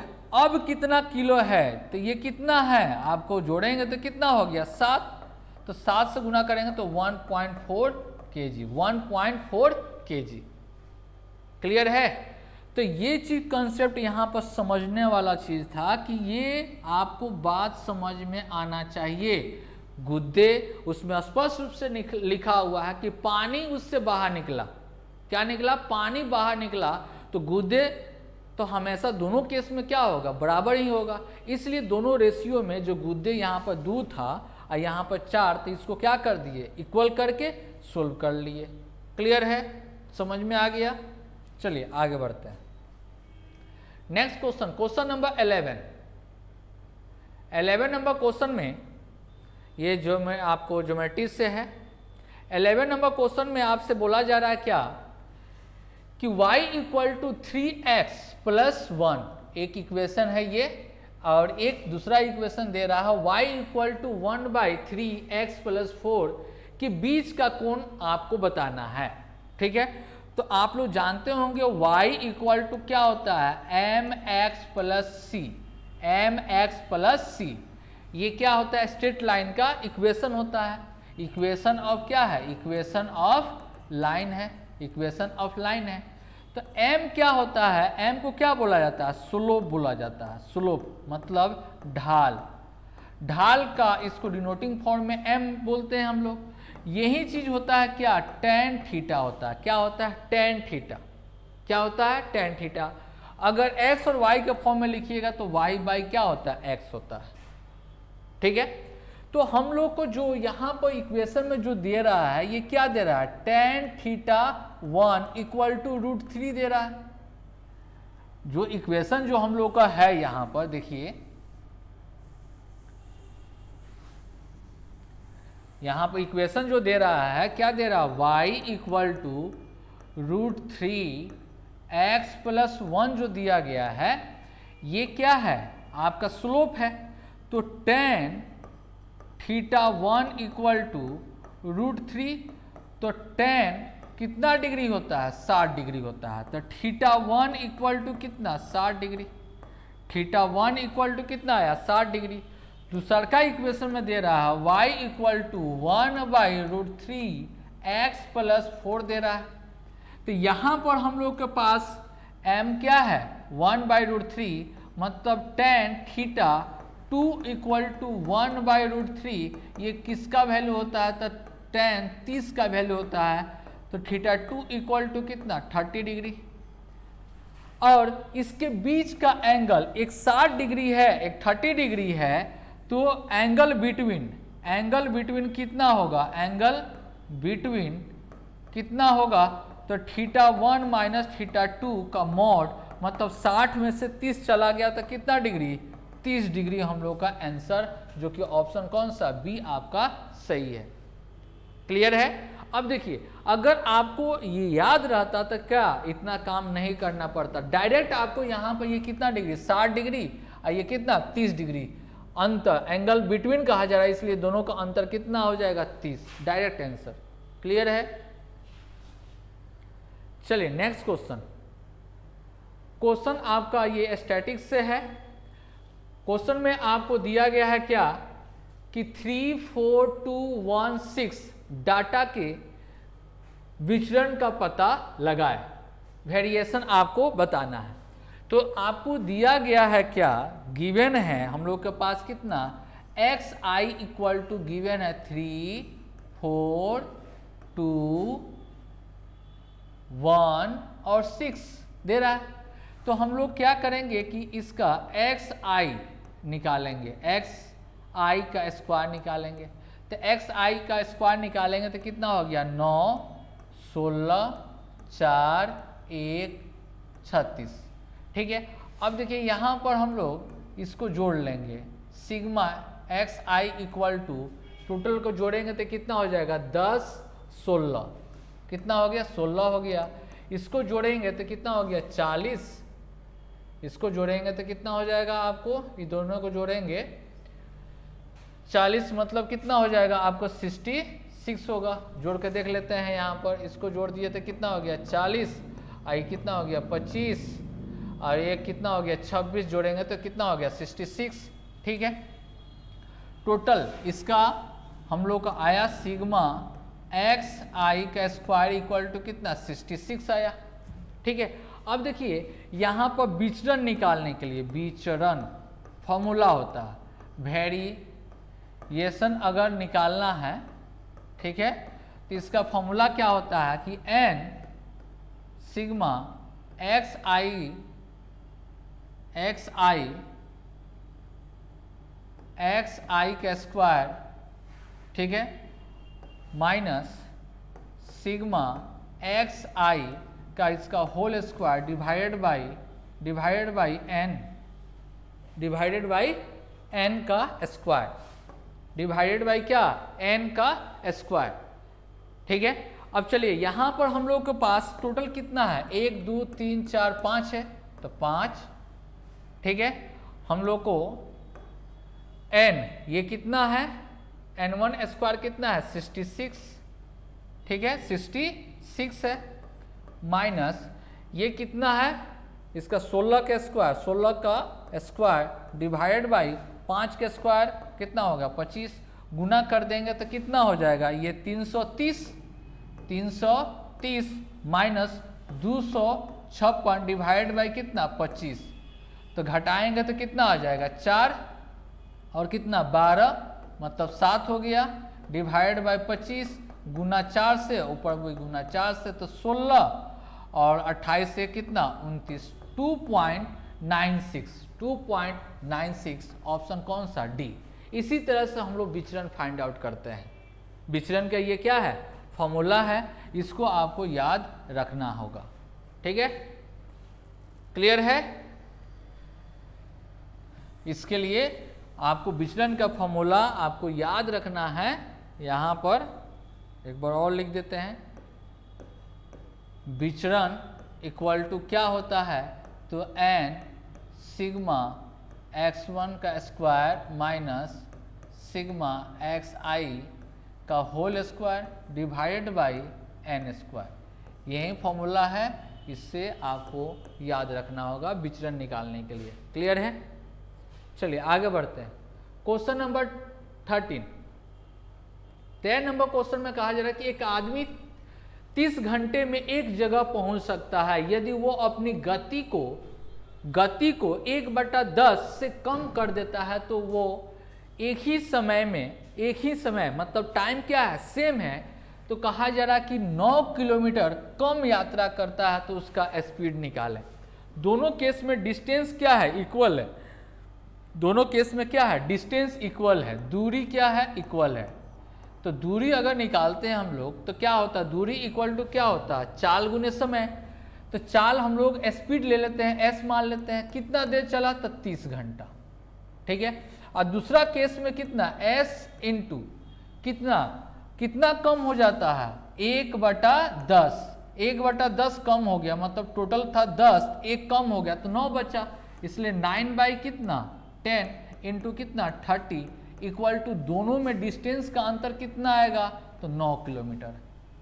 कितना किलो है, तो ये कितना है आपको जोड़ेंगे तो कितना हो गया 7। तो 7 से गुना करेंगे तो 1.4 kg, 1.4 kg। क्लियर है। तो ये चीज कंसेप्ट यहाँ पर समझने वाला चीज था कि ये आपको बात समझ में आना चाहिए। गुद्दे उसमें स्पष्ट रूप से लिखा हुआ है कि पानी उससे बाहर निकला, क्या निकला, पानी बाहर निकला। तो गुद्दे तो हमेशा दोनों केस में क्या होगा, बराबर ही होगा। इसलिए दोनों रेशियो में जो गुद्दे यहाँ पर 2 था और यहाँ पर 4, तो इसको क्या कर दिए, इक्वल करके सोल्व कर लिए। क्लियर है, समझ में आ गया। चलिए आगे बढ़ते हैं। Next question, question number 11 number question में ये जो मैं आपको ज्योमेट्री से है। 11 नंबर क्वेश्चन में आपसे बोला जा रहा है क्या कि y = 3x + 1, एक इक्वेशन है ये, और एक दूसरा इक्वेशन दे रहा है y = 1/3x + 4 के बीच का कोण आपको बताना है। ठीक है, तो आप लोग जानते होंगे y = क्या होता है mx + c। ये क्या होता है, स्ट्रेट लाइन का इक्वेशन होता है। इक्वेशन ऑफ क्या है, इक्वेशन ऑफ लाइन है, इक्वेशन ऑफ लाइन है। तो m क्या होता है, m को क्या बोला जाता है, स्लोप बोला जाता है। स्लोप मतलब ढाल, ढाल का इसको डिनोटिंग फॉर्म में m बोलते हैं हम लोग। यही चीज होता है क्या, tan थीटा होता है। क्या होता है, tan थीटा। क्या होता है, tan थीटा। अगर x और y के फॉर्म में लिखिएगा तो y बाई क्या होता है, x होता है। ठीक है, तो हम लोग को जो यहाँ पर इक्वेशन में जो दे रहा है, ये क्या दे रहा है, tan थीटा 1 इक्वल टू √3 दे रहा है। जो इक्वेशन जो हम लोग का है यहां पर देखिए, यहां पर इक्वेशन जो दे रहा है, क्या दे रहा है, y equal to √3 x plus 1 जो दिया गया है, ये क्या है, आपका स्लोप है। तो tan थीटा 1 इक्वल टू √3, तो tan कितना डिग्री होता है, 60 डिग्री होता है। तो थीटा 1 इक्वल टू कितना, 60 डिग्री। थीटा 1 इक्वल टू कितना आया, 60 डिग्री। दूसरा का इक्वेशन में दे रहा है y equal to 1/√3 x plus 4 दे रहा है। तो यहाँ पर हम लोग के पास m क्या है, 1/√3, मतलब tan थीटा 2 इक्वल टू 1/√3, ये किसका वैल्यू होता है, तो tan 30 का वैल्यू होता है। तो थीटा 2 इक्वल टू कितना, 30 डिग्री। और इसके बीच का एंगल एक 60 डिग्री है, एक 30 डिग्री है, तो एंगल बिटवीन कितना होगा, एंगल बिटवीन कितना होगा, तो थीटा 1 माइनस थीटा 2 का मॉड, मतलब 60 में से 30 चला गया तो कितना डिग्री, 30 डिग्री हम लोग का आंसर, जो कि ऑप्शन कौन सा, बी आपका सही है। क्लियर है। अब देखिए, अगर आपको ये याद रहता तो क्या इतना काम नहीं करना पड़ता, डायरेक्ट आपको यहाँ पर ये कितना डिग्री, 60 डिग्री, और ये कितना, 30 डिग्री अंतर, एंगल बिटवीन कहा जा रहा है, इसलिए दोनों का अंतर कितना हो जाएगा, 30, डायरेक्ट आंसर। क्लियर है। चलिए नेक्स्ट क्वेश्चन। क्वेश्चन आपका ये स्टैटिक्स से है। क्वेश्चन में आपको दिया गया है क्या, कि 34216 डाटा के विचरण का पता लगाए, वेरिएशन आपको बताना है। तो आपको दिया गया है क्या, गिवन है हम लोग के पास कितना, xi इक्वल टू गिवन है 3, 4, 2, 1 और 6 दे रहा है। तो हम लोग क्या करेंगे कि इसका xi निकालेंगे, xi का स्क्वायर निकालेंगे। तो xi का स्क्वायर निकालेंगे तो कितना हो गया, 9, 16, 4, 1, 36। ठीक है। अब देखिए यहाँ पर हम लोग इसको जोड़ लेंगे, sigma xi equal to, total को जोड़ेंगे तो कितना हो जाएगा, 10, 16, कितना हो गया, 16 हो गया। इसको जोड़ेंगे तो कितना हो गया, 40, इसको जोड़ेंगे तो कितना हो जाएगा आपको, ये दोनों को जोड़ेंगे 40, मतलब कितना हो जाएगा आपको, 66 होगा। जोड़ के देख लेते हैं, यहाँ पर इसको जोड़ दिए तो कितना हो गया, 40, आई कितना हो गया, 25, और ये कितना हो गया, 26, जोड़ेंगे तो कितना हो गया, 66। ठीक है। टोटल इसका हम लोग का आया सिग्मा xi का स्क्वायर इक्वल टू कितना, 66 आया। ठीक है। अब देखिए यहाँ पर विचरण निकालने के लिए, विचरण फॉर्मूला होता है, वेरिएशन अगर निकालना है, ठीक है, तो इसका फॉर्मूला क्या होता है कि n सिग्मा xi का स्क्वायर, ठीक है, माइनस सिग्मा xi का इसका whole square divided by n का स्क्वायर, डिवाइडेड बाई क्या, n का स्क्वायर। ठीक है। अब चलिए यहाँ पर हम लोग के पास टोटल कितना है, 1, 2, 3, 4, 5 है, तो 5। ठीक है। हम लोग को n ये कितना है, n1 स्क्वायर कितना है, 66। ठीक है, 66 है, माइनस ये कितना है, इसका 16 का स्क्वायर, 16 का स्क्वायर डिवाइडेड बाई 5 का स्क्वायर कितना होगा, 25, गुना कर देंगे तो कितना हो जाएगा, ये 330 माइनस 256 डिवाइड बाई कितना, 25, तो घटाएंगे तो कितना आ जाएगा, 4 और कितना 12, मतलब 7 हो गया, डिवाइड बाई 25, गुना 4 से, ऊपर भी गुना 4 से, तो 16 और 28 से कितना 29, 2.96 ऑप्शन कौन सा डी। इसी तरह से हम लोग विचलन फाइंड आउट करते हैं। विचलन का ये क्या है फॉर्मूला है, इसको आपको याद रखना होगा। ठीक है, क्लियर है। इसके लिए आपको विचलन का फॉर्मूला आपको याद रखना है। यहां पर एक बार और लिख देते हैं, विचलन इक्वल टू क्या होता है, तो n सिग्मा x1 का स्क्वायर माइनस सिग्मा xi का whole square divided by n square. यही फॉर्मूला है, इससे आपको याद रखना होगा विचलन निकालने के लिए। क्लियर है। चलिए आगे बढ़ते हैं। क्वेश्चन नंबर 13 नंबर क्वेश्चन में कहा जा रहा है कि एक आदमी 30 घंटे में एक जगह पहुंच सकता है यदि वो अपनी गति को 1/10 से कम कर देता है, तो वो एक ही समय मतलब टाइम क्या है सेम है, तो कहा जा रहा है कि 9 किलोमीटर कम यात्रा करता है, तो उसका स्पीड निकालें। दोनों केस में डिस्टेंस क्या है इक्वल है, दोनों केस में क्या है डिस्टेंस इक्वल है, दूरी क्या है इक्वल है। तो दूरी अगर निकालते हैं हम लोग तो क्या होता है, दूरी इक्वल टू क्या होता है चाल गुने समय। तो चाल हम लोग स्पीड ले लेते हैं, एस मान लेते हैं, कितना देर चला तो 30 घंटा। ठीक है, और दूसरा केस में कितना एस इंटू कितना कम हो जाता है 1/10, 1/10 कम हो गया, मतलब टोटल था 10, एक कम हो गया तो 9 बचा, इसलिए 9/10 इंटू कितना 30 इक्वल टू दोनों में डिस्टेंस का अंतर कितना आएगा, तो 9 किलोमीटर।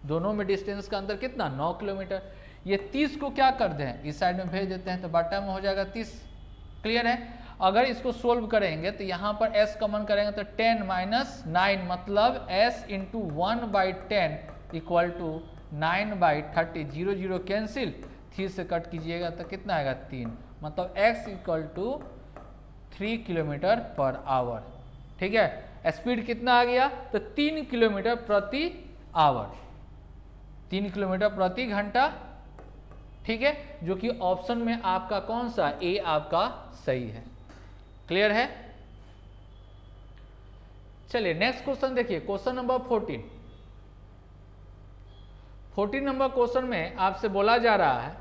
दोनों में डिस्टेंस का अंतर कितना 9 किलोमीटर। ये 30 को क्या कर दें इस साइड में भेज देते हैं, तो बटा में हो जाएगा 30। क्लियर है। अगर इसको सोल्व करेंगे तो यहाँ पर s कॉमन करेंगे तो 10 - 9 मतलब s into 1/10 equal to 9/30, 0 0 cancel, 3 से कट कीजिएगा तो कितना आएगा 3, मतलब x equal to 3 kilometre per hour. ठीक है, स्पीड कितना आ गया तो 3 किलोमीटर प्रति आवर, 3 किलोमीटर प्रति घंटा। ठीक है, जो कि ऑप्शन में आपका कौन सा ए आपका सही है। क्लियर है। चलिए नेक्स्ट क्वेश्चन देखिए, क्वेश्चन नंबर 14 नंबर क्वेश्चन में आपसे बोला जा रहा है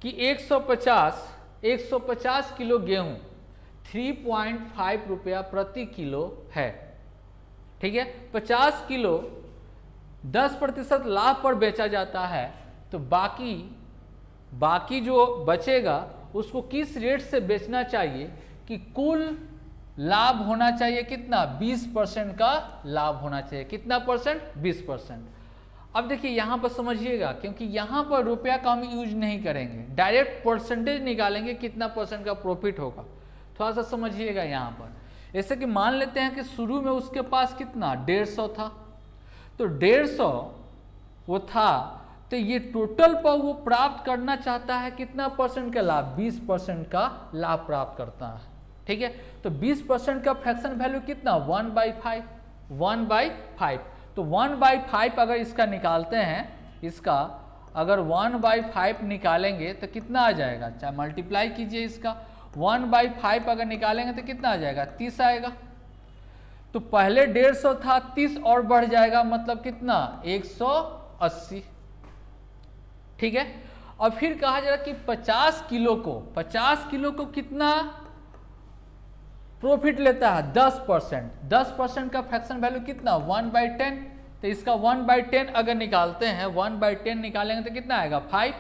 कि 150 किलो गेहूं 3.5 रुपया प्रति किलो है। ठीक है, 50 किलो 10% लाभ पर बेचा जाता है, तो बाकी जो बचेगा उसको किस रेट से बेचना चाहिए कि कुल लाभ होना चाहिए कितना 20% का लाभ होना चाहिए। कितना परसेंट 20%। अब देखिए यहाँ पर समझिएगा, क्योंकि यहाँ पर रुपया का हम यूज नहीं करेंगे, डायरेक्ट परसेंटेज निकालेंगे कितना परसेंट का प्रॉफिट होगा। थोड़ा सा समझिएगा यहाँ पर, जैसे कि मान लेते हैं कि शुरू में उसके पास कितना 150 था, तो 150 वो था, तो ये टोटल पर वो प्राप्त करना चाहता है कितना परसेंट का लाभ, 20% का लाभ प्राप्त करता है। ठीक है, तो 20% का फ्रैक्शन वैल्यू कितना 1/5, तो 1/5 अगर इसका निकालते हैं, इसका अगर 1/5 निकालेंगे तो कितना आ जाएगा, चाहे मल्टीप्लाई कीजिए इसका, 1/5 अगर निकालेंगे तो कितना आ जाएगा 30 आएगा। तो पहले 150 था, 30 और बढ़ जाएगा, मतलब कितना 180। ठीक है, और फिर कहा जा रहा कि 50 किलो को कितना प्रॉफिट लेता है 10% का फ्रैक्शन वैल्यू कितना 1/10, तो इसका 1/10 अगर निकालते हैं, 1/10 निकालेंगे तो कितना आएगा 5,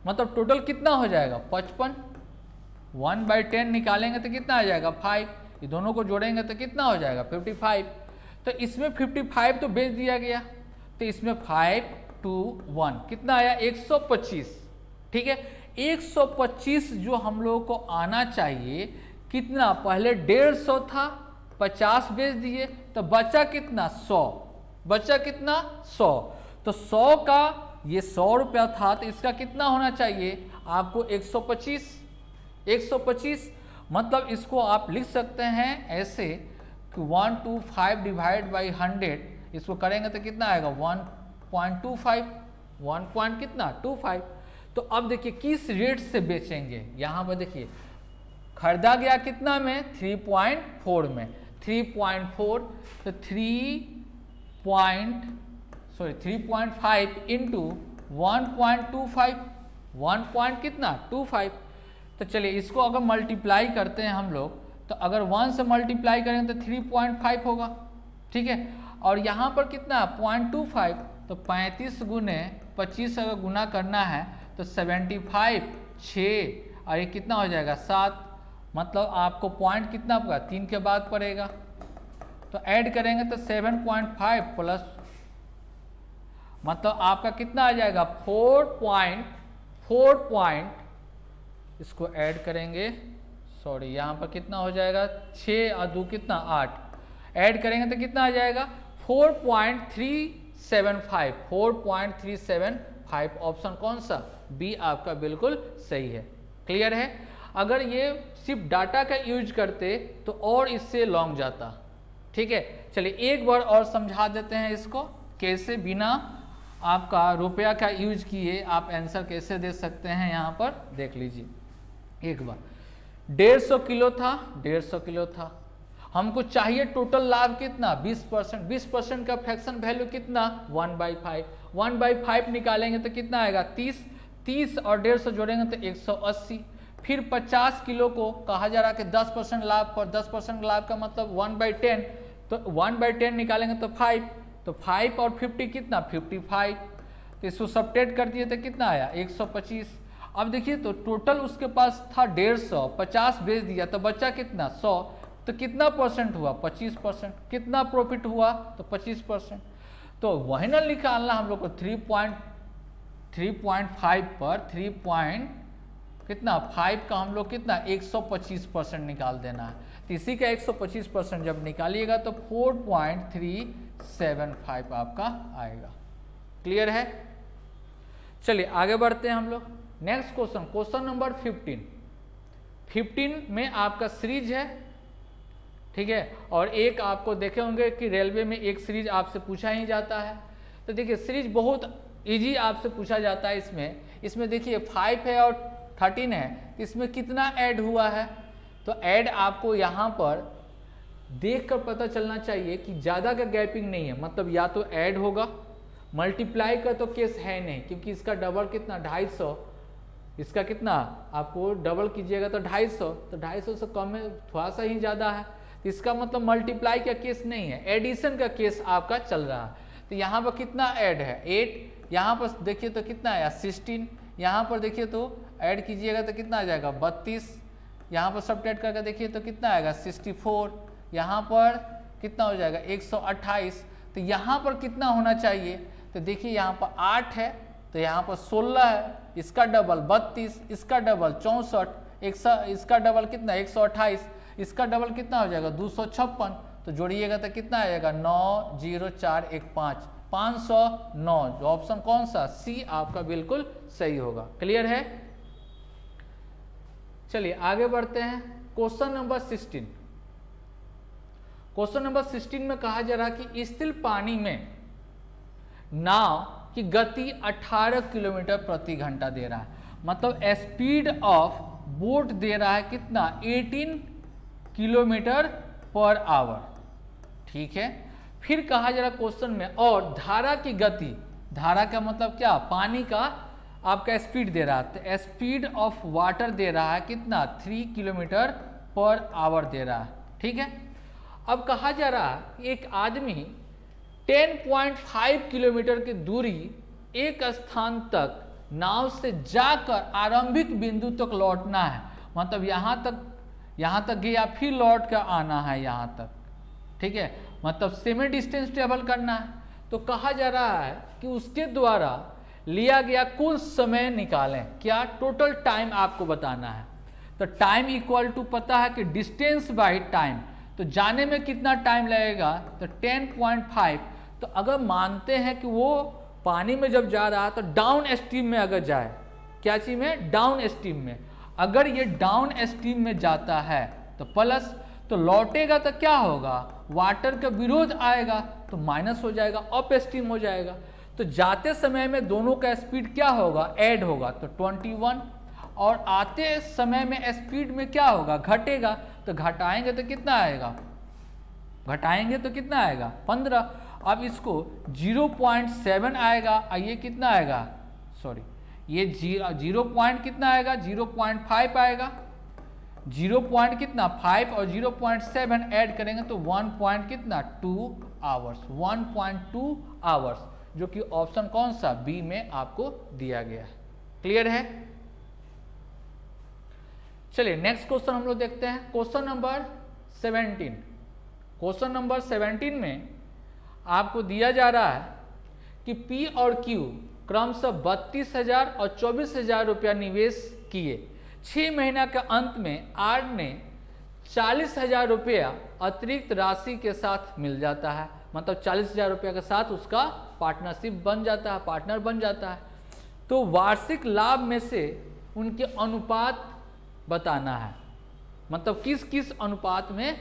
मतलब टोटल कितना हो जाएगा 55। 1/10 निकालेंगे तो कितना आ जाएगा 5, ये दोनों को जोड़ेंगे तो कितना हो जाएगा 55। तो इसमें 55 तो बेच दिया गया, तो इसमें 5 to 1 कितना आया 125। ठीक है, 125 जो हम लोगों को आना चाहिए, कितना पहले 150 था, 50 बेच दिए तो बचा कितना 100, तो 100 का ये 100 रुपया था, तो इसका कितना होना चाहिए आपको 125, मतलब इसको आप लिख सकते हैं ऐसे कि 125 डिवाइड बाई 100 इसको करेंगे तो कितना आएगा 1.25, 1 पॉइंट कितना 25। तो अब देखिए किस रेट से बेचेंगे, यहाँ पर देखिए खरीदा गया कितना में 3.4 में, 3.4 तो 3.5 इंटू 1.25, 1 पॉइंट कितना 25। तो चलिए इसको अगर मल्टीप्लाई करते हैं हम लोग, तो अगर 1 से मल्टीप्लाई करेंगे तो 3.5 होगा, ठीक है। और यहाँ पर कितना 0.25, तो 35 गुने 25 अगर गुना करना है तो 75, 6 और ये कितना हो जाएगा 7, मतलब आपको पॉइंट कितना पड़ा 3 के बाद पड़ेगा। तो ऐड करेंगे तो 7.5 प्लस मतलब आपका कितना आ जाएगा 4 इसको ऐड करेंगे, सॉरी यहाँ पर कितना हो जाएगा 6 और 2 कितना 8, ऐड करेंगे तो कितना आ जाएगा 4.375, 4.375। ऑप्शन कौन सा बी आपका बिल्कुल सही है। क्लियर है। अगर ये सिर्फ डाटा का यूज करते तो और इससे लॉन्ग जाता, ठीक है। चलिए एक बार और समझा देते हैं इसको, कैसे बिना आपका रुपया का यूज किए आप आंसर कैसे दे सकते हैं। यहाँ पर देख लीजिए एक बार, 150 किलो था, 150 किलो था, हमको चाहिए टोटल लाभ कितना 20%, 20% का फ्रैक्शन वैल्यू कितना 1/5, 1/5 निकालेंगे तो कितना आएगा 30, 30 और 150 जोड़ेंगे तो 180। फिर 50 किलो को कहा जा रहा है कि 10% लाभ पर, 10% लाभ का मतलब 1/10, तो 1/10 निकालेंगे तो 5, तो 5 और 50 कितना 55, तो इसको सब्ट्रैक्ट कर दिए तो कितना आया 125। अब देखिए तो टोटल उसके पास था 150, 50 बेच दिया तो बचा कितना 100, तो कितना परसेंट हुआ 25%, कितना प्रॉफिट हुआ तो 25%। तो वही ना निकालना हम लोग को 3.5 पर 3.5 का हम लोग कितना 125% निकाल देना है। तो इसी का 125% जब निकालिएगा तो 4.375 आपका आएगा। क्लियर है। चलिए आगे बढ़ते हैं हम लोग। नेक्स्ट क्वेश्चन, क्वेश्चन नंबर 15 में आपका सीरीज है, ठीक है। और एक आपको देखे होंगे कि रेलवे में एक सीरीज आपसे पूछा ही जाता है। तो देखिए सीरीज बहुत इजी आपसे पूछा जाता है। इसमें देखिए 5 है और 13 है, इसमें कितना ऐड हुआ है। तो ऐड आपको यहाँ पर देखकर पता चलना चाहिए कि ज़्यादा का गैपिंग नहीं है, मतलब या तो ऐड होगा, मल्टीप्लाई का तो केस है नहीं, क्योंकि इसका डबल कितना 250, इसका कितना आपको डबल कीजिएगा तो 250, तो 250 से कम में थोड़ा सा ही ज़्यादा है, तो इसका मतलब मल्टीप्लाई का केस नहीं है, एडिशन का केस आपका चल रहा है। तो यहाँ पर कितना ऐड है 8, यहाँ पर देखिए तो कितना आया 16, यहाँ पर देखिए तो ऐड कीजिएगा तो कितना आ जाएगा 32, यहाँ पर सब्ट्रैक्ट करके देखिए तो कितना आएगा 64, यहाँ पर कितना हो जाएगा 128। तो यहाँ पर कितना होना चाहिए, तो देखिए यहाँ पर 8 है तो यहाँ पर 16 है, इसका डबल 32, इसका डबल 64, इसका डबल कितना 128, इसका डबल कितना हो जाएगा 256, तो जोड़िएगा तो कितना आएगा 90415, 509। जो ऑप्शन कौन सा सी आपका बिल्कुल सही होगा। क्लियर है। चलिए आगे बढ़ते हैं। क्वेश्चन नंबर 16, क्वेश्चन नंबर 16 में कहा जा रहा कि स्थिर पानी में नाव की गति 18 किलोमीटर प्रति घंटा दे रहा है, मतलब स्पीड ऑफ बोट दे रहा है कितना 18 किलोमीटर पर आवर, ठीक है। फिर कहा जा रहा क्वेश्चन में, और धारा की गति, धारा का मतलब क्या पानी का आपका स्पीड दे रहा है, तो स्पीड ऑफ वाटर दे रहा है कितना 3 किलोमीटर पर आवर दे रहा है, ठीक है। अब कहा जा रहा है कि एक आदमी 10.5 किलोमीटर की दूरी एक स्थान तक नाव से जाकर आरंभिक बिंदु तक लौटना है, मतलब यहाँ तक गया फिर लौट कर आना है यहाँ तक, ठीक है, मतलब सेमी डिस्टेंस ट्रेवल करना है। तो कहा जा रहा है कि उसके द्वारा लिया गया कुल समय निकालें, क्या टोटल टाइम आपको बताना है। तो टाइम इक्वल टू पता है कि डिस्टेंस बाय टाइम, तो जाने में कितना टाइम लगेगा तो 10.5। तो अगर मानते हैं कि वो पानी में जब जा रहा है तो डाउन स्ट्रीम में अगर जाए, क्या चीज में डाउन स्ट्रीम में, अगर ये डाउन स्ट्रीम में जाता है तो प्लस, तो लौटेगा तो क्या होगा, वाटर का विरोध आएगा तो माइनस हो जाएगा, अप स्ट्रीम हो जाएगा। तो जाते समय में दोनों का स्पीड क्या होगा, ऐड होगा तो 21, और आते समय में स्पीड में क्या होगा, घटेगा, तो घटाएंगे तो कितना आएगा, घटाएंगे तो कितना आएगा 15। अब इसको 0.7 आएगा और ये कितना आएगा, सॉरी ये 0 पॉइंट कितना आएगा, 0.5 आएगा, 0 पॉइंट कितना 5 और 0.7 ऐड करेंगे तो 1 पॉइंट कितना 2 आवर्स, 1.2 आवर्स, जो कि ऑप्शन कौन सा बी में आपको दिया गया है। क्लियर है। चलिए नेक्स्ट क्वेश्चन हम लोग देखते हैं, क्वेश्चन नंबर 17। क्वेश्चन नंबर 17 में आपको दिया जा रहा है कि पी और क्यू क्रमशः 32,000 और 24,000 रुपया निवेश किए, 6 महीना के अंत में आर ने 40,000 रुपया अतिरिक्त राशि के साथ मिल जाता है, मतलब 40,000 रुपया के साथ उसका पार्टनरशिप बन जाता है, पार्टनर बन जाता है। तो वार्षिक लाभ में से उनके अनुपात बताना है, मतलब किस किस अनुपात में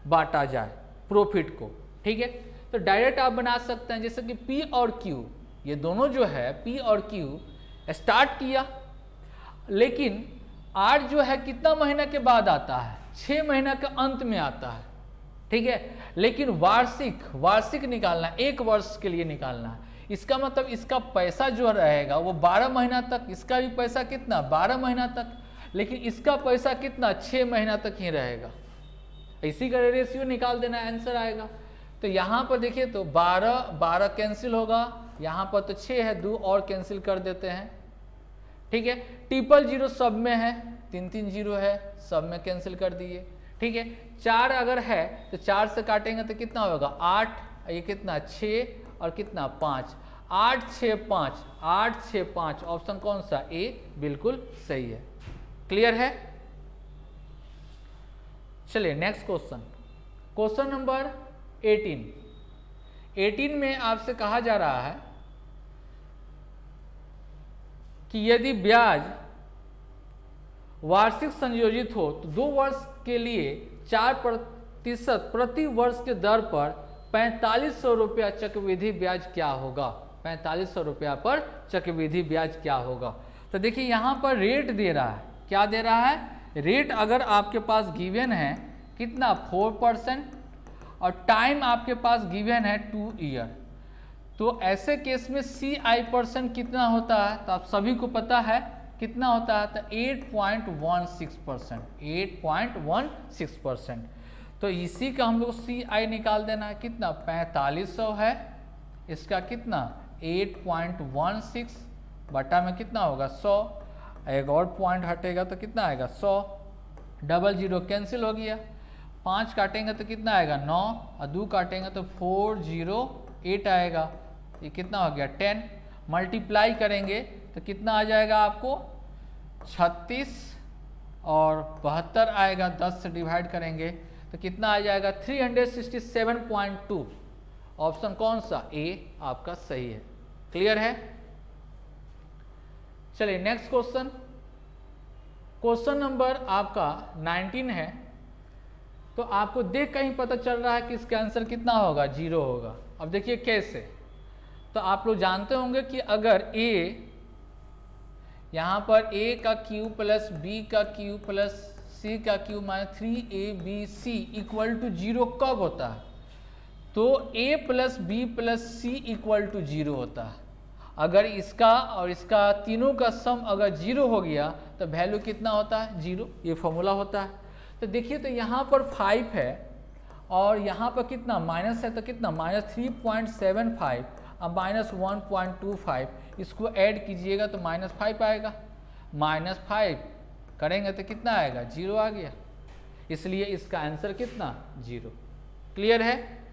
बांटा जाए प्रॉफिट को। ठीक है, तो डायरेक्ट आप बना सकते हैं, जैसे कि पी और क्यू, ये दोनों जो है पी और क्यू स्टार्ट किया, लेकिन आर जो है कितना महीना के बाद आता है, 6 महीना के अंत में आता है। ठीक है, लेकिन वार्षिक निकालना, 1 वर्ष के लिए निकालना है। इसका मतलब इसका पैसा जो रहेगा वो 12 महीना तक, इसका भी पैसा कितना 12 महीना तक, लेकिन इसका पैसा कितना 6 महीना तक ही रहेगा। इसी का रेशियो निकाल देना, आंसर आएगा। तो यहाँ पर देखिए तो 12 कैंसिल होगा, यहाँ पर तो 6 है, 2 और कैंसिल कर देते हैं। ठीक है, 000 सब में है, 3 0 है, सब में कैंसिल कर दिए। ठीक है, 4 अगर है तो 4 से काटेंगे तो कितना होगा 8, ये कितना 6 और कितना 5, 8 6 5, 8 6 5, ऑप्शन कौन सा ए बिल्कुल सही है। क्लियर है। चलिए नेक्स्ट क्वेश्चन, क्वेश्चन नंबर 18 में आपसे कहा जा रहा है कि यदि ब्याज वार्षिक संयोजित हो तो 2 वर्ष के लिए 4% प्रति वर्ष के दर पर 4500 रुपया चक्रवृद्धि ब्याज क्या होगा, 4500 रुपया पर चक्रवृद्धि ब्याज क्या होगा। तो देखिए यहाँ पर रेट दे रहा है, क्या दे रहा है, रेट अगर आपके पास गिवन है कितना 4% और टाइम आपके पास गिवन है 2 ईयर, तो ऐसे केस में CI% कितना होता है, तो आप सभी को पता है कितना होता है, तो 8.16%, 8.16%। तो इसी का हम लोग CI निकाल देना है, कितना 4500 है, इसका कितना 8.16 बटा में कितना होगा 100, एक और पॉइंट हटेगा तो कितना आएगा 100, 00 कैंसिल हो गया, 5 काटेंगे तो कितना आएगा 9 और 2 काटेंगे तो 408 आएगा, ये कितना हो गया 10, मल्टीप्लाई करेंगे तो कितना आ जाएगा आपको 36 और 72 आएगा, 10 से डिवाइड करेंगे तो कितना आ जाएगा 367.2, ऑप्शन कौन सा ए आपका सही है। क्लियर है। चलिए नेक्स्ट क्वेश्चन, क्वेश्चन नंबर आपका 19 है। तो आपको देख कर ही पता चल रहा है कि इसका आंसर कितना होगा 0 होगा। अब देखिए कैसे, तो आप लोग जानते होंगे कि अगर a यहाँ पर a का क्यूब प्लस b का क्यूब प्लस c का cube minus 3abc equal to 0 कब होता है, तो a plus b plus c equal to 0 होता है। अगर इसका और इसका तीनों का सम अगर 0 हो गया तो वैल्यू कितना होता है 0, ये फॉर्मूला होता है। तो देखिए तो यहाँ पर 5 है और यहाँ पर कितना माइनस है, तो कितना -3.75 और -1.25, इसको ऐड कीजिएगा तो -5 आएगा, -5 करेंगे तो कितना आएगा 0 आ गया, इसलिए इसका आंसर कितना 0। क्लियर है।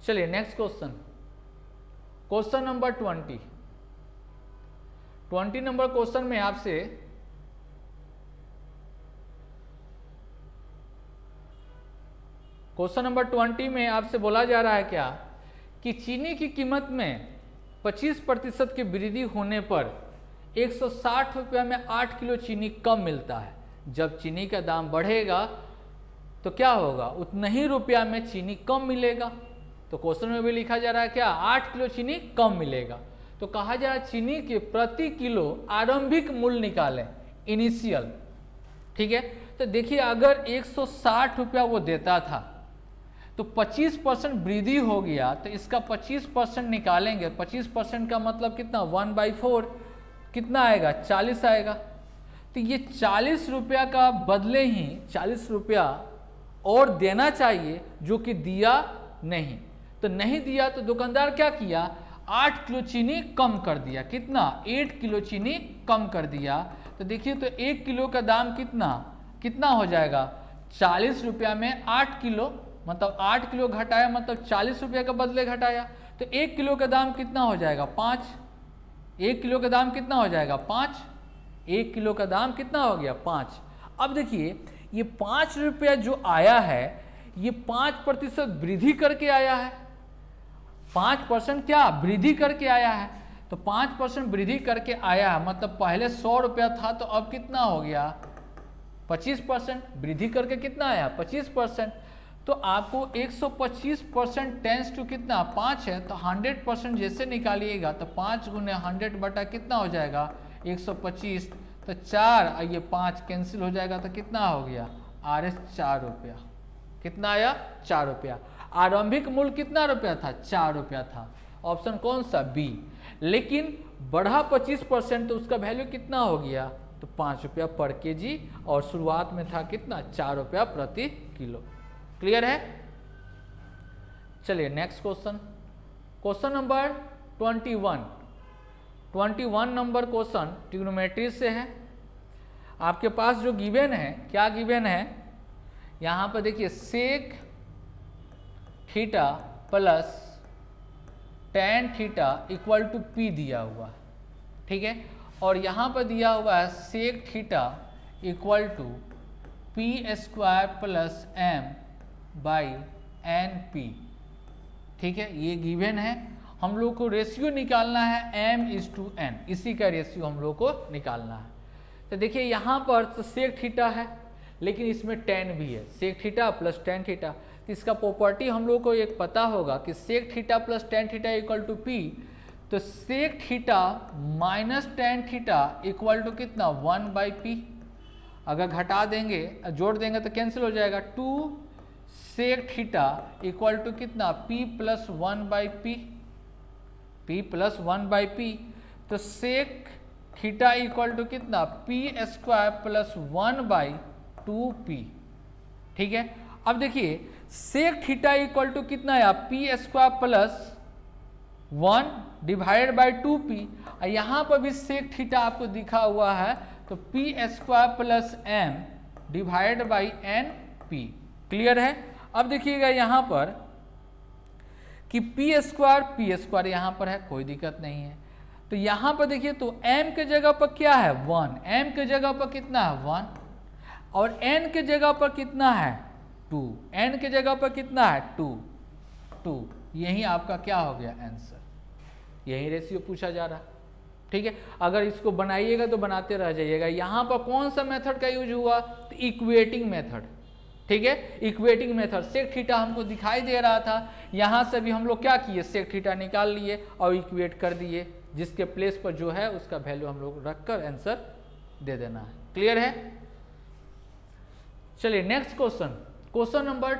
चलिए next question, question number 20 number question में आपसे क्वेश्चन नंबर 20 में आपसे बोला जा रहा है क्या कि चीनी की कीमत में 25% की वृद्धि होने पर 160 रुपये में 8 किलो चीनी कम मिलता है, जब चीनी का दाम बढ़ेगा तो क्या होगा, उतना ही रुपया में चीनी कम मिलेगा। तो क्वेश्चन में भी लिखा जा रहा है क्या, 8 किलो चीनी कम मिलेगा। तो कहा जा रहा है चीनी के प्रति किलो आरंभिक मूल्य निकालें, इनिशियल। ठीक है, तो देखिए अगर 160 रुपया वो देता था तो 25% वृद्धि हो गया, तो इसका 25% निकालेंगे। 25% का मतलब कितना, 1/4 कितना आएगा, 40 आएगा। तो ये 40 रुपया का बदले ही 40 रुपया और देना चाहिए, जो कि दिया नहीं। तो नहीं दिया तो दुकानदार क्या किया, 8 किलो चीनी कम कर दिया। कितना, 8 किलो चीनी कम कर दिया। तो देखिए तो 1 किलो का दाम कितना हो जाएगा, 40 रुपया में 8 किलो, मतलब 8 किलो घटाया, मतलब 40 रुपया का बदले घटाया। तो 1 किलो का दाम कितना हो जाएगा, 5। 1 किलो का दाम कितना हो जाएगा, 5। 1 किलो का दाम कितना हो गया, 5। अब देखिए ये 5 रुपया जो आया है, ये 5% वृद्धि करके आया है। 5% क्या वृद्धि करके आया है। तो 5% वृद्धि करके आया है, मतलब पहले 100 रुपया था तो अब कितना हो गया, 25% वृद्धि करके कितना आया, 25%। तो आपको 125% टेंस टू कितना, 5 है, तो 100% जैसे निकालिएगा तो 5 गुने 100 बटा कितना हो जाएगा, 125। तो 4 ये 5 कैंसिल हो जाएगा, तो कितना हो गया, RS 4 रुपया। कितना आया, 4 रुपया। आरंभिक मूल्य कितना रुपया था, 4 रुपया था। ऑप्शन कौन सा, बी। लेकिन बढ़ा 25% तो उसका वैल्यू कितना हो गया, तो 5 रुपया पर केजी, और शुरुआत में था कितना, 4 रुपया प्रति किलो। क्लियर है। चलिए next question, question number 21 number question trigonometry से है। आपके पास जो गिवन है, क्या गिवन है, यहाँ पर देखिए sec theta plus tan theta equal to P दिया हुआ है। ठीक है, और यहाँ पर दिया हुआ है sec theta equal to p² plus m/np। ठीक है, ये गिवन है। हम लोग को रेशियो निकालना है m/n, इसी का रेशियो हम लोग को निकालना है। तो देखिए यहाँ पर तो सेक थीटा है, लेकिन इसमें tan भी है, sec theta plus tan theta. तो इसका प्रॉपर्टी हम लोग को एक पता होगा कि sec theta plus tan theta equal to p। तो sec theta minus tan theta equal to कितना, 1/p। अगर घटा देंगे, जोड़ देंगे तो कैंसिल हो जाएगा। 2 सेक थीटा इक्वल टू कितना, p plus 1/p, p plus 1/p। तो सेक थीटा इक्वल टू कितना, p² प्लस 1/2p। ठीक है, अब देखिए सेक थीटा इक्वल टू कितना है, p² plus 1 divided by 2p। यहाँ पर भी सेक थीटा आपको दिखा हुआ है, तो p² plus m divided by np। Clear है। अब देखिएगा यहाँ पर कि p² यहाँ पर है, कोई दिक्कत नहीं है। तो यहाँ पर देखिए तो m के जगह पर क्या है, 1, m के जगह पर कितना है, 1, और n के जगह पर कितना है, 2, n के जगह पर कितना है, 2। यही आपका क्या हो गया आंसर, यही रेशियो पूछा जा रहा है। ठीक है, अगर इसको बनाइएगा तो बनाते रह जाइएगा। यहाँ पर कौन सा मेथड का यूज हुआ, तो इक्वेटिंग मेथड। ठीक है, इक्वेटिंग मेथड। सेक थीटा हमको दिखाई दे रहा था, यहाँ से भी हम लोग क्या किए, सेक थीटा निकाल लिए और इक्वेट कर दिए, जिसके प्लेस पर जो है उसका वैल्यू हम लोग रखकर आंसर दे देना है। क्लियर है। चलिए next question, question number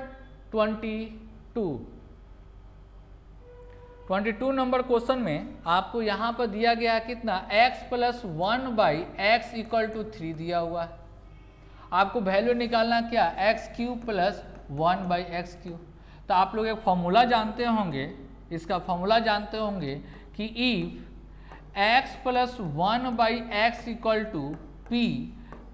22 number question में आपको यहाँ पर दिया गया है कितना, x plus 1/x equal to 3 दिया हुआ है। आपको वैल्यू निकालना क्या, x³ प्लस 1/x³। तो आप लोग एक फॉर्मूला जानते होंगे, इसका फॉर्मूला जानते होंगे कि if x plus 1/x equal to p,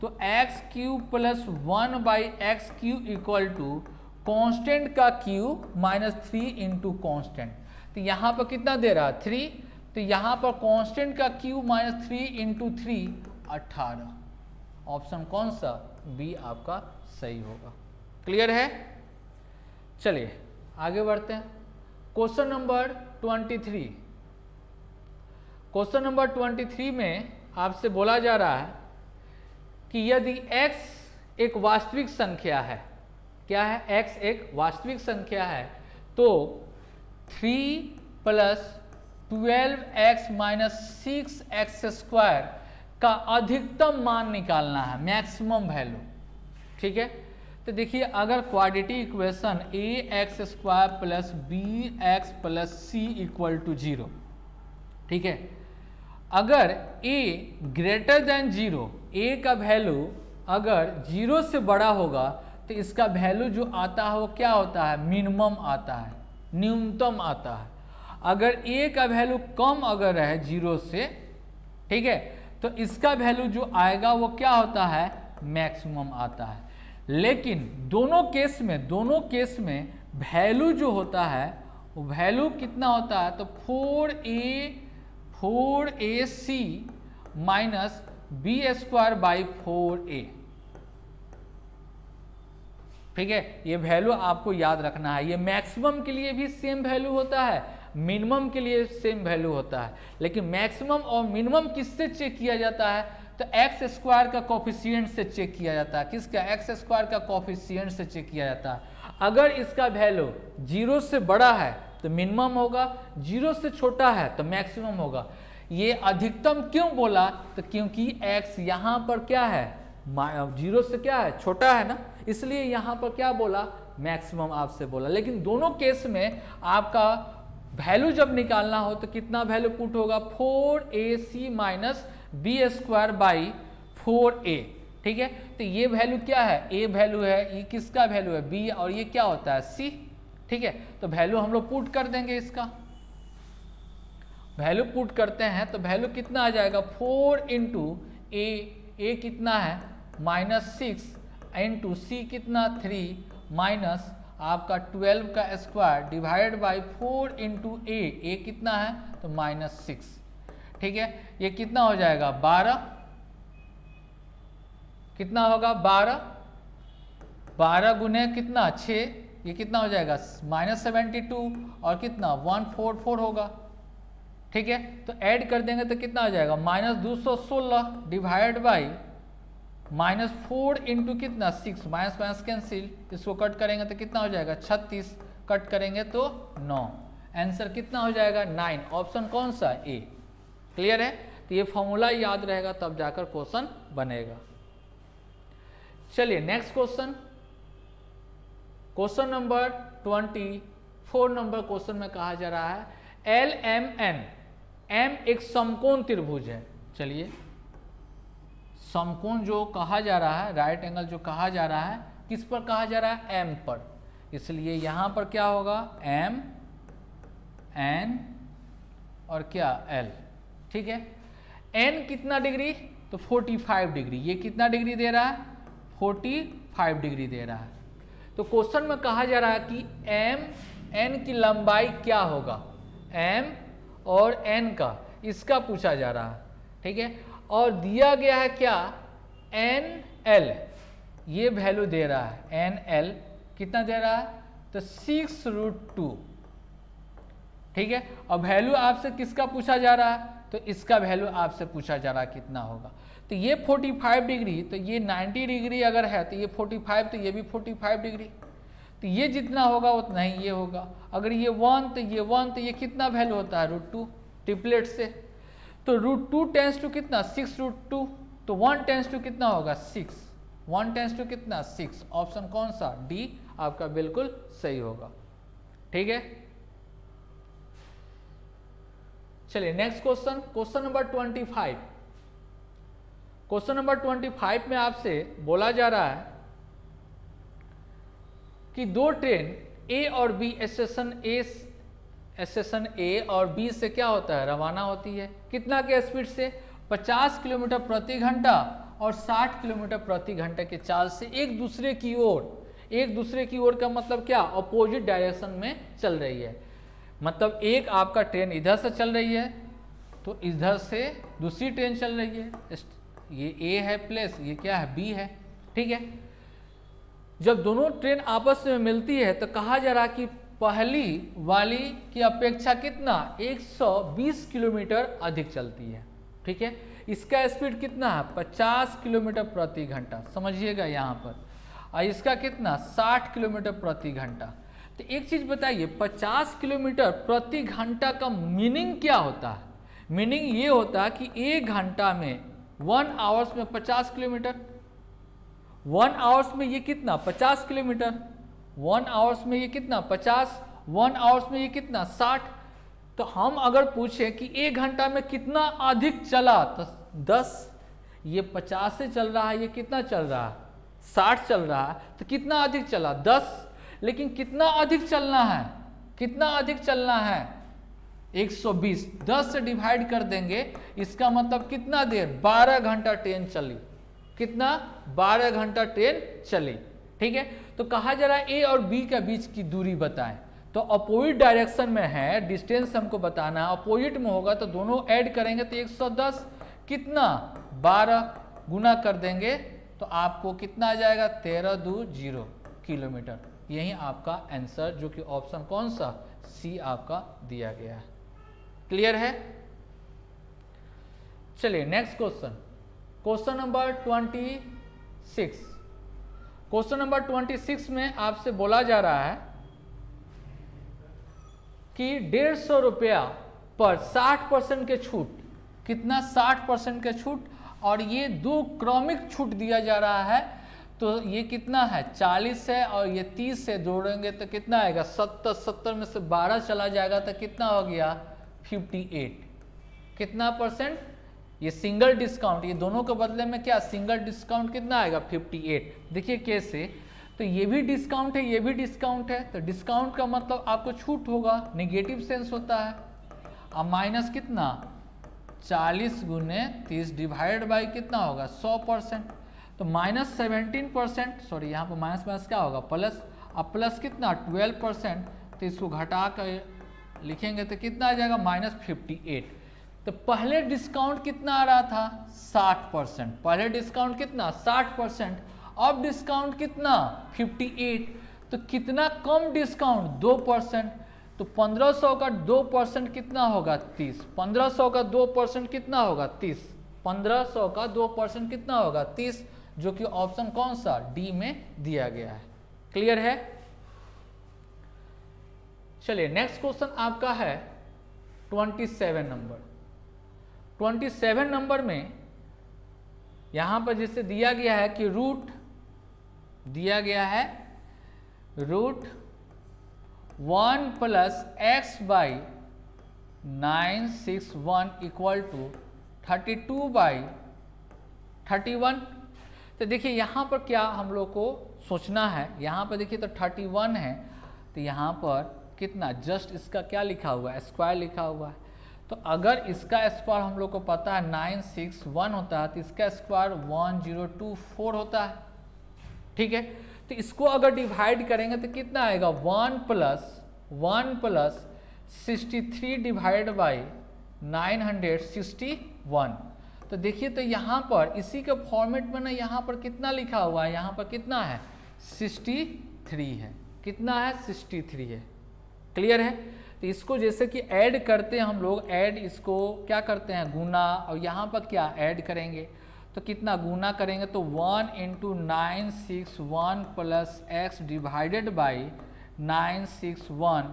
तो x³ plus 1/x³ equal to constant का क्यू माइनस 3 इंटू कॉन्स्टेंट। तो यहाँ पर कितना दे रहा है, 3। तो यहाँ पर कॉन्स्टेंट का क्यू माइनस 3 इंटू 3 18। ऑप्शन कौन सा, बी आपका सही होगा। क्लियर है। चलिए आगे बढ़ते हैं। Question number 23। क्वेश्चन नंबर 23 में आपसे बोला जा रहा है कि यदि x एक वास्तविक संख्या है, क्या है, x एक वास्तविक संख्या है, तो 3 + 12x - 6x² का अधिकतम मान निकालना है, मैक्सिमम वैल्यू। ठीक है, तो देखिए अगर quadratic equation ax² + bx + c = 0, ठीक है, अगर a > 0, a का वैल्यू अगर 0 से बड़ा होगा तो इसका वैल्यू जो आता है वो क्या होता है, मिनिमम आता है, न्यूनतम आता है। अगर a का वैल्यू कम अगर है 0 से, ठीक है, तो इसका वैल्यू जो आएगा वो क्या होता है, मैक्सिमम आता है। लेकिन दोनों केस में वैल्यू जो होता है वो वैल्यू कितना होता है, तो 4ac - b²/4a। ठीक है, ये वैल्यू आपको याद रखना है। ये मैक्सिमम के लिए भी सेम वैल्यू होता है, मिनिमम के लिए सेम वैल्यू होता है, लेकिन मैक्सिमम और मिनिमम किससे चेक किया जाता है, तो x² का कोफिशिएंट से चेक किया जाता है। किसका, x² का कोफिशिएंट से चेक किया जाता है। अगर इसका वैल्यू 0 से बड़ा है तो मिनिमम होगा, 0 से छोटा है तो मैक्सिमम होगा। ये अधिकतम क्यों बोला, तो क्योंकि x यहाँ पर क्या है, 0 से क्या है, छोटा है ना, इसलिए यहाँ पर क्या बोला, मैक्सिमम आपसे बोला। लेकिन दोनों केस में आपका वैल्यू जब निकालना हो तो कितना वैल्यू पुट होगा, 4ac - b²/4a। ठीक है, तो ये वैल्यू क्या है, a वैल्यू है, ये किसका वैल्यू है, b, और ये क्या होता है, c। ठीक है, तो वैल्यू हम लोग पुट कर देंगे, इसका वैल्यू पुट करते हैं तो वैल्यू कितना आ जाएगा, 4 × a कितना है, -6 × c कितना 3 माइनस आपका 12 का स्क्वायर डिवाइड बाई 4 × a कितना है, तो -6। ठीक है, ये कितना हो जाएगा, 12, कितना होगा, 12 गुने कितना 6, ये कितना हो जाएगा, -72 और कितना 144 होगा। ठीक है, तो ऐड कर देंगे तो कितना हो जाएगा, -216 डिवाइड बाई -4 × कितना 6, माइनस कैंसिल, इसको कट करेंगे तो कितना हो जाएगा, 36, कट करेंगे तो 9, आंसर कितना हो जाएगा, 9। ऑप्शन कौन सा, ए। क्लियर है, तो ये फॉर्मूला याद रहेगा तब जाकर क्वेश्चन बनेगा। चलिए next question, question number 24 number question में कहा जा रहा है LMN, M एक समकोण त्रिभुज है। चलिए, समकोण जो कहा जा रहा है, राइट एंगल जो कहा जा रहा है, किस पर कहा जा रहा है, M पर, इसलिए यहां पर क्या होगा, M N और क्या L। ठीक है, N कितना डिग्री, तो 45 डिग्री, ये कितना डिग्री दे रहा है, 45 डिग्री दे रहा है। तो क्वेश्चन में कहा जा रहा है कि N की लंबाई क्या होगा, M और N का, इसका पूछा जा रहा है। ठीक है, और दिया गया है क्या, NL, ये वैल्यू दे रहा है, NL कितना दे रहा है, तो 6√2। ठीक है, और वैल्यू आपसे किसका पूछा जा रहा है, तो इसका वैल्यू आपसे पूछा जा रहा है कितना होगा। तो ये 45 डिग्री, तो ये 90 डिग्री अगर है तो ये 45, तो ये भी 45 डिग्री, तो ये जितना होगा उतना ही ये होगा। अगर ये 1 तो ये 1, तो ये कितना वैल्यू होता है, √2, ट्रिपलेट से। तो √2 टेंस टू कितना, 6√2, तो 1 टेंस टू कितना होगा, 6, 1 टेंस टू कितना, 6। ऑप्शन कौन सा, डी आपका बिल्कुल सही होगा। ठीक है, चलिए next question, question number 25। Question number 25 में आपसे बोला जा रहा है कि दो ट्रेन ए और बी स्टेशन ए और बी से क्या होता है, रवाना होती है, कितना के स्पीड से, 50 किलोमीटर प्रति घंटा और 60 किलोमीटर प्रति घंटे के चाल से एक दूसरे की ओर का मतलब क्या, अपोजिट डायरेक्शन में चल रही है। मतलब एक आपका ट्रेन इधर से चल रही है तो इधर से दूसरी ट्रेन चल रही है, ये ए है प्लस ये क्या है, बी है। ठीक है, जब दोनों ट्रेन आपस में मिलती है तो कहा जा रहा कि पहली वाली की अपेक्षा कितना, 120 किलोमीटर अधिक चलती है। ठीक है, इसका स्पीड कितना है 50 किलोमीटर प्रति घंटा, समझिएगा यहाँ पर, और इसका कितना 60 किलोमीटर प्रति घंटा। तो एक चीज बताइए 50 किलोमीटर प्रति घंटा का मीनिंग क्या होता है? मीनिंग ये होता है कि 1 घंटा में 1 आवर्स में 50 किलोमीटर, 1 आवर्स में ये कितना 50 किलोमीटर, 1 आवर्स में ये कितना 50, 1 आवर्स में ये कितना 60। तो हम अगर पूछें कि 1 घंटा में कितना अधिक चला तो 10, ये 50 से चल रहा है, ये कितना चल रहा है 60 चल रहा है, तो कितना अधिक चला 10। लेकिन कितना अधिक चलना है, कितना अधिक चलना है 120, 10 से डिवाइड कर देंगे, इसका मतलब कितना देर 12 घंटा ट्रेन चली, कितना 12 घंटा ट्रेन चली। ठीक है, तो कहा जा रहा है ए और बी के बीच की दूरी बताएं, तो अपोजिट डायरेक्शन में है, डिस्टेंस हमको बताना है, अपोजिट में होगा तो दोनों ऐड करेंगे तो 110 कितना 12 गुना कर देंगे तो आपको कितना आ जाएगा 1320 किलोमीटर। यही आपका आंसर जो कि ऑप्शन कौन सा सी आपका दिया गया है। क्लियर है? चलिए next question, question number 26। Question number 26 में आपसे बोला जा रहा है कि 150 रुपया पर 60% के छूट, कितना 60% के छूट, और ये 2 क्रमिक छूट दिया जा रहा है, तो ये कितना है 40 है और ये 30 से जोड़ेंगे तो कितना आएगा 70, 70 में से 12 चला जाएगा तो कितना हो गया 58। कितना परसेंट? ये सिंगल डिस्काउंट, ये दोनों के बदले में क्या सिंगल डिस्काउंट कितना आएगा 58। देखिए कैसे, तो ये भी डिस्काउंट है, ये भी डिस्काउंट है, तो डिस्काउंट का मतलब आपको छूट होगा, नेगेटिव सेंस होता है। अब माइनस कितना 40 गुने 30 डिवाइड बाई कितना होगा 100%, तो माइनस 17%, सॉरी यहाँ पर माइनस माइनस क्या होगा प्लस, अब प्लस कितना 12%, तो इसको घटा कर लिखेंगे तो कितना आ जाएगा -58। तो पहले डिस्काउंट कितना आ रहा था 60%, पहले डिस्काउंट कितना 60%, अब डिस्काउंट कितना 58, तो कितना कम डिस्काउंट 2%, तो 1500 का 2% कितना होगा 30, 1500 का 2% कितना होगा 30, 1500 का 2% कितना होगा 30, जो कि ऑप्शन कौन सा डी में दिया गया है। क्लियर है? चलिए नेक्स्ट क्वेश्चन आपका है 27 नंबर। 27 नंबर में यहां पर जैसे दिया गया है कि रूट दिया गया है root 1 plus x by 961 equal to 32 by 31। तो देखिए यहाँ पर क्या हम लोग को सोचना है, यहाँ पर देखिए तो 31 है, तो यहाँ पर कितना जस्ट इसका क्या लिखा हुआ है स्क्वायर लिखा हुआ है, तो अगर इसका स्क्वायर हम लोग को पता है 961 होता है तो इसका स्क्वायर 1024 होता है। ठीक है, तो इसको अगर डिवाइड करेंगे तो कितना आएगा 1 प्लस 63 डिवाइड बाई 961। तो देखिए तो यहाँ पर इसी के फॉर्मेट में ना यहाँ पर कितना लिखा हुआ है, यहाँ पर कितना है 63 है, कितना है 63 है। क्लियर है? तो इसको जैसे कि ऐड करते हैं हम लोग, ऐड इसको क्या करते हैं गुना, और यहाँ पर क्या ऐड करेंगे तो कितना गुना करेंगे तो 1 × 961 प्लस एक्स डिवाइडेड बाई 961,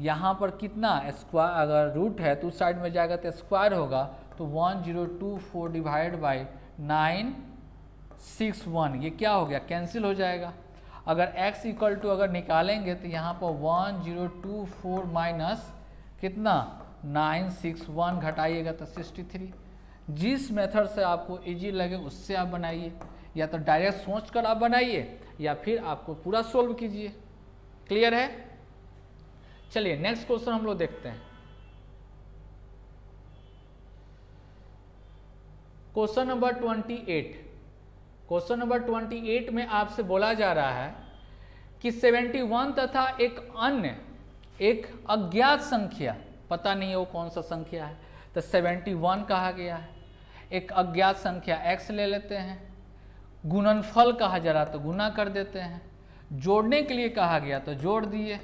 यहाँ पर कितना स्क्वायर अगर रूट है तो उस साइड में जाएगा तो स्क्वायर होगा, तो 1024 डिवाइड बाई 961, ये क्या हो गया कैंसिल हो जाएगा। अगर x इक्वल टू अगर निकालेंगे तो यहाँ पर 1024 माइनस कितना 961 घटाइएगा तो 63। जिस मेथड से आपको इजी लगे उससे आप बनाइए, या तो डायरेक्ट सोच कर आप बनाइए या फिर आपको पूरा सोल्व कीजिए। क्लियर है? चलिए नेक्स्ट क्वेश्चन हम लोग देखते हैं। Question number 28। क्वेश्चन नंबर 28 में आपसे बोला जा रहा है कि 71 तथा एक अन्य एक अज्ञात संख्या, पता नहीं है वो कौन सा संख्या है, तो 71 कहा गया है, एक अज्ञात संख्या x ले लेते हैं, गुणनफल कहा जा रहा तो गुना कर देते हैं, जोड़ने के लिए कहा गया तो जोड़ दिए।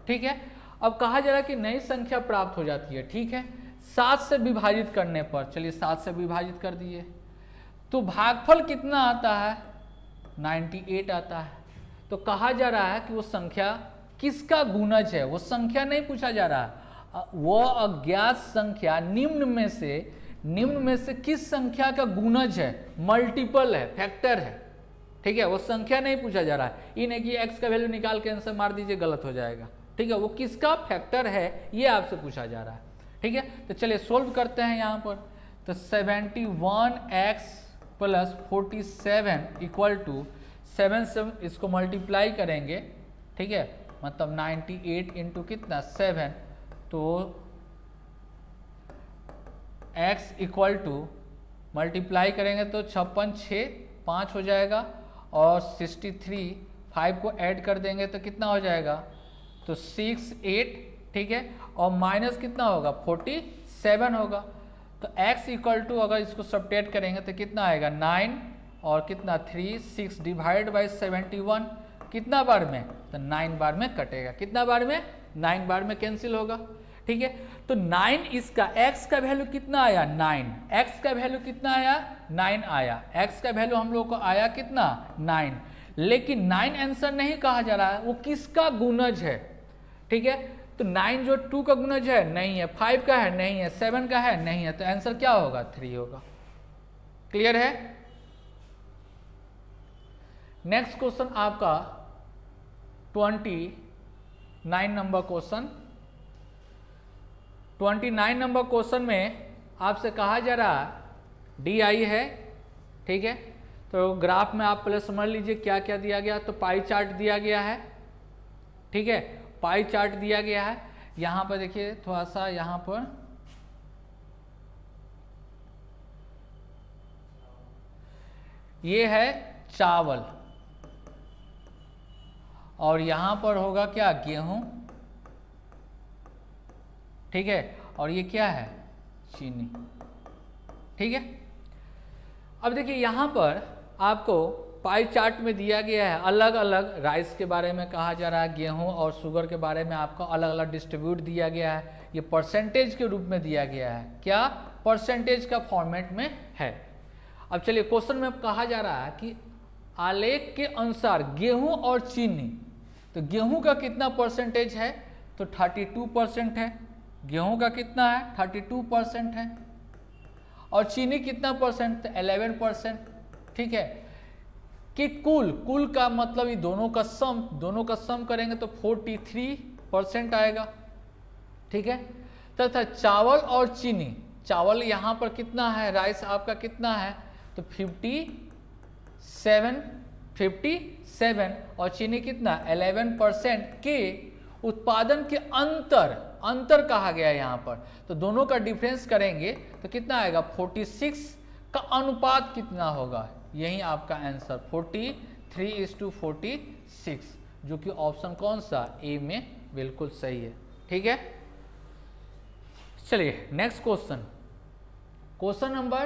ठीक है, अब कहा जा रहा है कि नई संख्या प्राप्त हो जाती है। ठीक है, 7 से विभाजित करने पर, चलिए 7 से विभाजित कर दिए, तो भागफल कितना आता है, 98 आता है। तो कहा जा रहा है कि वो संख्या किसका गुणज है, वो संख्या नहीं पूछा जा रहा है, वो अज्ञात संख्या निम्न में से किस संख्या का गुणज है, मल्टीपल है, फैक्टर है, ठीक है। वो संख्या नहीं पूछा जा रहा है, ये नहीं कि x का वैल्यू निकाल के आंसर मार दीजिए, गलत हो जाएगा, ठीक है। वो किसका फैक्टर है ये आपसे पूछा जा रहा है, ठीक है। तो चलिए सोल्व करते हैं यहाँ पर। तो 71x प्लस 47 इक्वल टू 7 से इसको मल्टीप्लाई करेंगे, ठीक है, मतलब 98 इंटू कितना 7, तो x इक्वल टू मल्टीप्लाई करेंगे तो 56 6 5 हो जाएगा, और 63 5 को ऐड कर देंगे तो कितना हो जाएगा, तो 6 8, ठीक है, और माइनस कितना होगा 47 होगा। तो x इक्वल टू अगर इसको सब्ट्रैक्ट करेंगे तो कितना आएगा 9, और कितना 3 6 डिवाइड बाई 71 कितना बार में, तो 9 बार में कटेगा, कितना बार में 9 बार में कैंसिल होगा, ठीक है। तो 9 इसका x का वैल्यू कितना आया 9, x का वैल्यू कितना आया 9 आया, x का वैल्यू हम लोग को आया कितना 9, लेकिन 9 आंसर नहीं कहा जा रहा है, वो किसका गुणज है, ठीक है। तो 9 जो 2 का गुणज है नहीं है, 5 का है नहीं है, 7 का है नहीं है, तो आंसर क्या होगा 3 होगा। क्लियर है। नेक्स्ट क्वेश्चन आपका 29 नंबर क्वेश्चन। 29 नंबर क्वेश्चन में आपसे कहा जा रहा है DI है, ठीक है। तो ग्राफ में आप पहले समझ लीजिए क्या क्या दिया गया। तो पाई चार्ट दिया गया है, ठीक है, पाई चार्ट दिया गया है। यहाँ पर देखिए थोड़ा सा, यहाँ पर ये है चावल, और यहाँ पर होगा क्या गेहूं, ठीक है, और ये क्या है चीनी, ठीक है। अब देखिए यहाँ पर आपको पाई चार्ट में दिया गया है अलग अलग राइस के बारे में कहा जा रहा है, गेहूं और शुगर के बारे में आपको अलग अलग डिस्ट्रीब्यूट दिया गया है, ये परसेंटेज के रूप में दिया गया है, क्या परसेंटेज का फॉर्मेट में है। अब चलिए क्वेश्चन में कहा जा रहा है कि आलेख के अनुसार गेहूं और चीनी, तो गेहूं का कितना परसेंटेज है, तो 32% है, गेहूं का कितना है 32% है, और चीनी कितना परसेंट, तो 11%, ठीक है। कि कुल का मतलब ये दोनों का सम करेंगे तो 43% आएगा, ठीक है। तथा चावल और चीनी, चावल यहाँ पर कितना है, राइस आपका कितना है, तो 57 और चीनी कितना 11% के उत्पादन के अंतर कहा गया है यहाँ पर। तो दोनों का डिफरेंस करेंगे तो कितना आएगा 46 का अनुपात कितना होगा, यही आपका आंसर 43:46, जो कि ऑप्शन कौन सा ए में बिल्कुल सही है, ठीक है। चलिए नेक्स्ट क्वेश्चन नंबर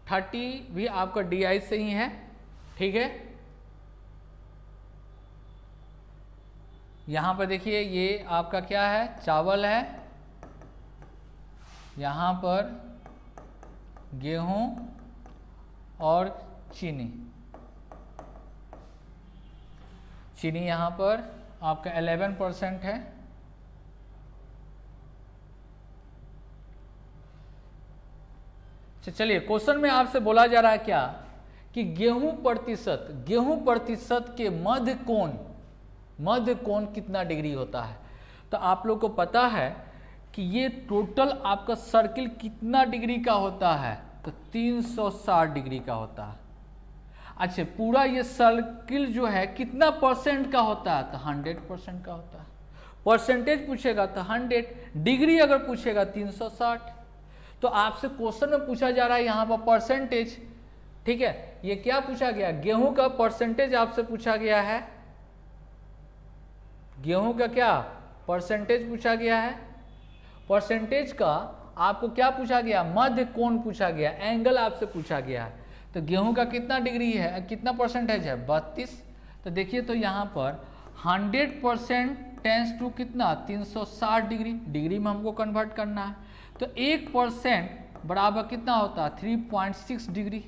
30 भी आपका DI से ही है, ठीक है। यहाँ पर देखिए ये आपका क्या है, चावल है, यहाँ पर गेहूं और चीनी यहाँ पर आपका 11% है। चलिए क्वेश्चन में आपसे बोला जा रहा है क्या कि गेहूं प्रतिशत के मध्य कोण कितना डिग्री होता है। तो आप लोग को पता है कि ये टोटल आपका सर्किल कितना डिग्री का होता है, तो 360 डिग्री का होता है। अच्छा पूरा ये सर्किल जो है कितना परसेंट का होता है, तो 100% का होता है। परसेंटेज पूछेगा तो 100, डिग्री अगर पूछेगा 360। तो आपसे क्वेश्चन में पूछा जा रहा है यहाँ पर परसेंटेज, ठीक है। ये क्या पूछा गया, गेहूं का परसेंटेज आपसे पूछा गया है, गेहूं का क्या परसेंटेज पूछा गया है। परसेंटेज का आपको क्या पूछा गया, मध्य कोण पूछा गया, एंगल आपसे पूछा गया है। तो गेहूं का कितना डिग्री है, कितना परसेंटेज है 32। तो देखिए तो यहाँ पर 100% टेंस टू कितना 360 डिग्री, डिग्री में हमको कन्वर्ट करना है। तो 1% बराबर कितना होता है 3.6 डिग्री,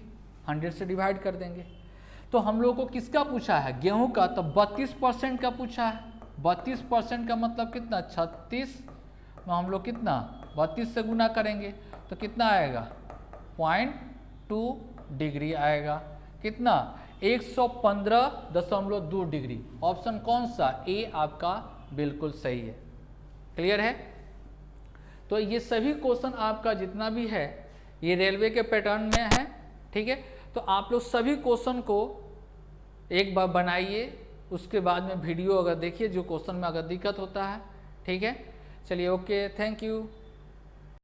100 से डिवाइड कर देंगे। तो हम लोग को किसका पूछा है, गेहूं का, तो 32% का पूछा है। 32% का मतलब कितना 36 में हम लोग कितना 32 से गुना करेंगे तो कितना आएगा 0.2 डिग्री आएगा, कितना 115.2 डिग्री। ऑप्शन कौन सा, ए आपका बिल्कुल सही है। क्लियर है। तो ये सभी क्वेश्चन आपका जितना भी है ये रेलवे के पैटर्न में है, ठीक है। तो आप लोग सभी क्वेश्चन को एक बार बनाइए, उसके बाद में वीडियो अगर देखिए जो क्वेश्चन में अगर दिक्कत होता है, ठीक है। चलिए ओके, थैंक यू।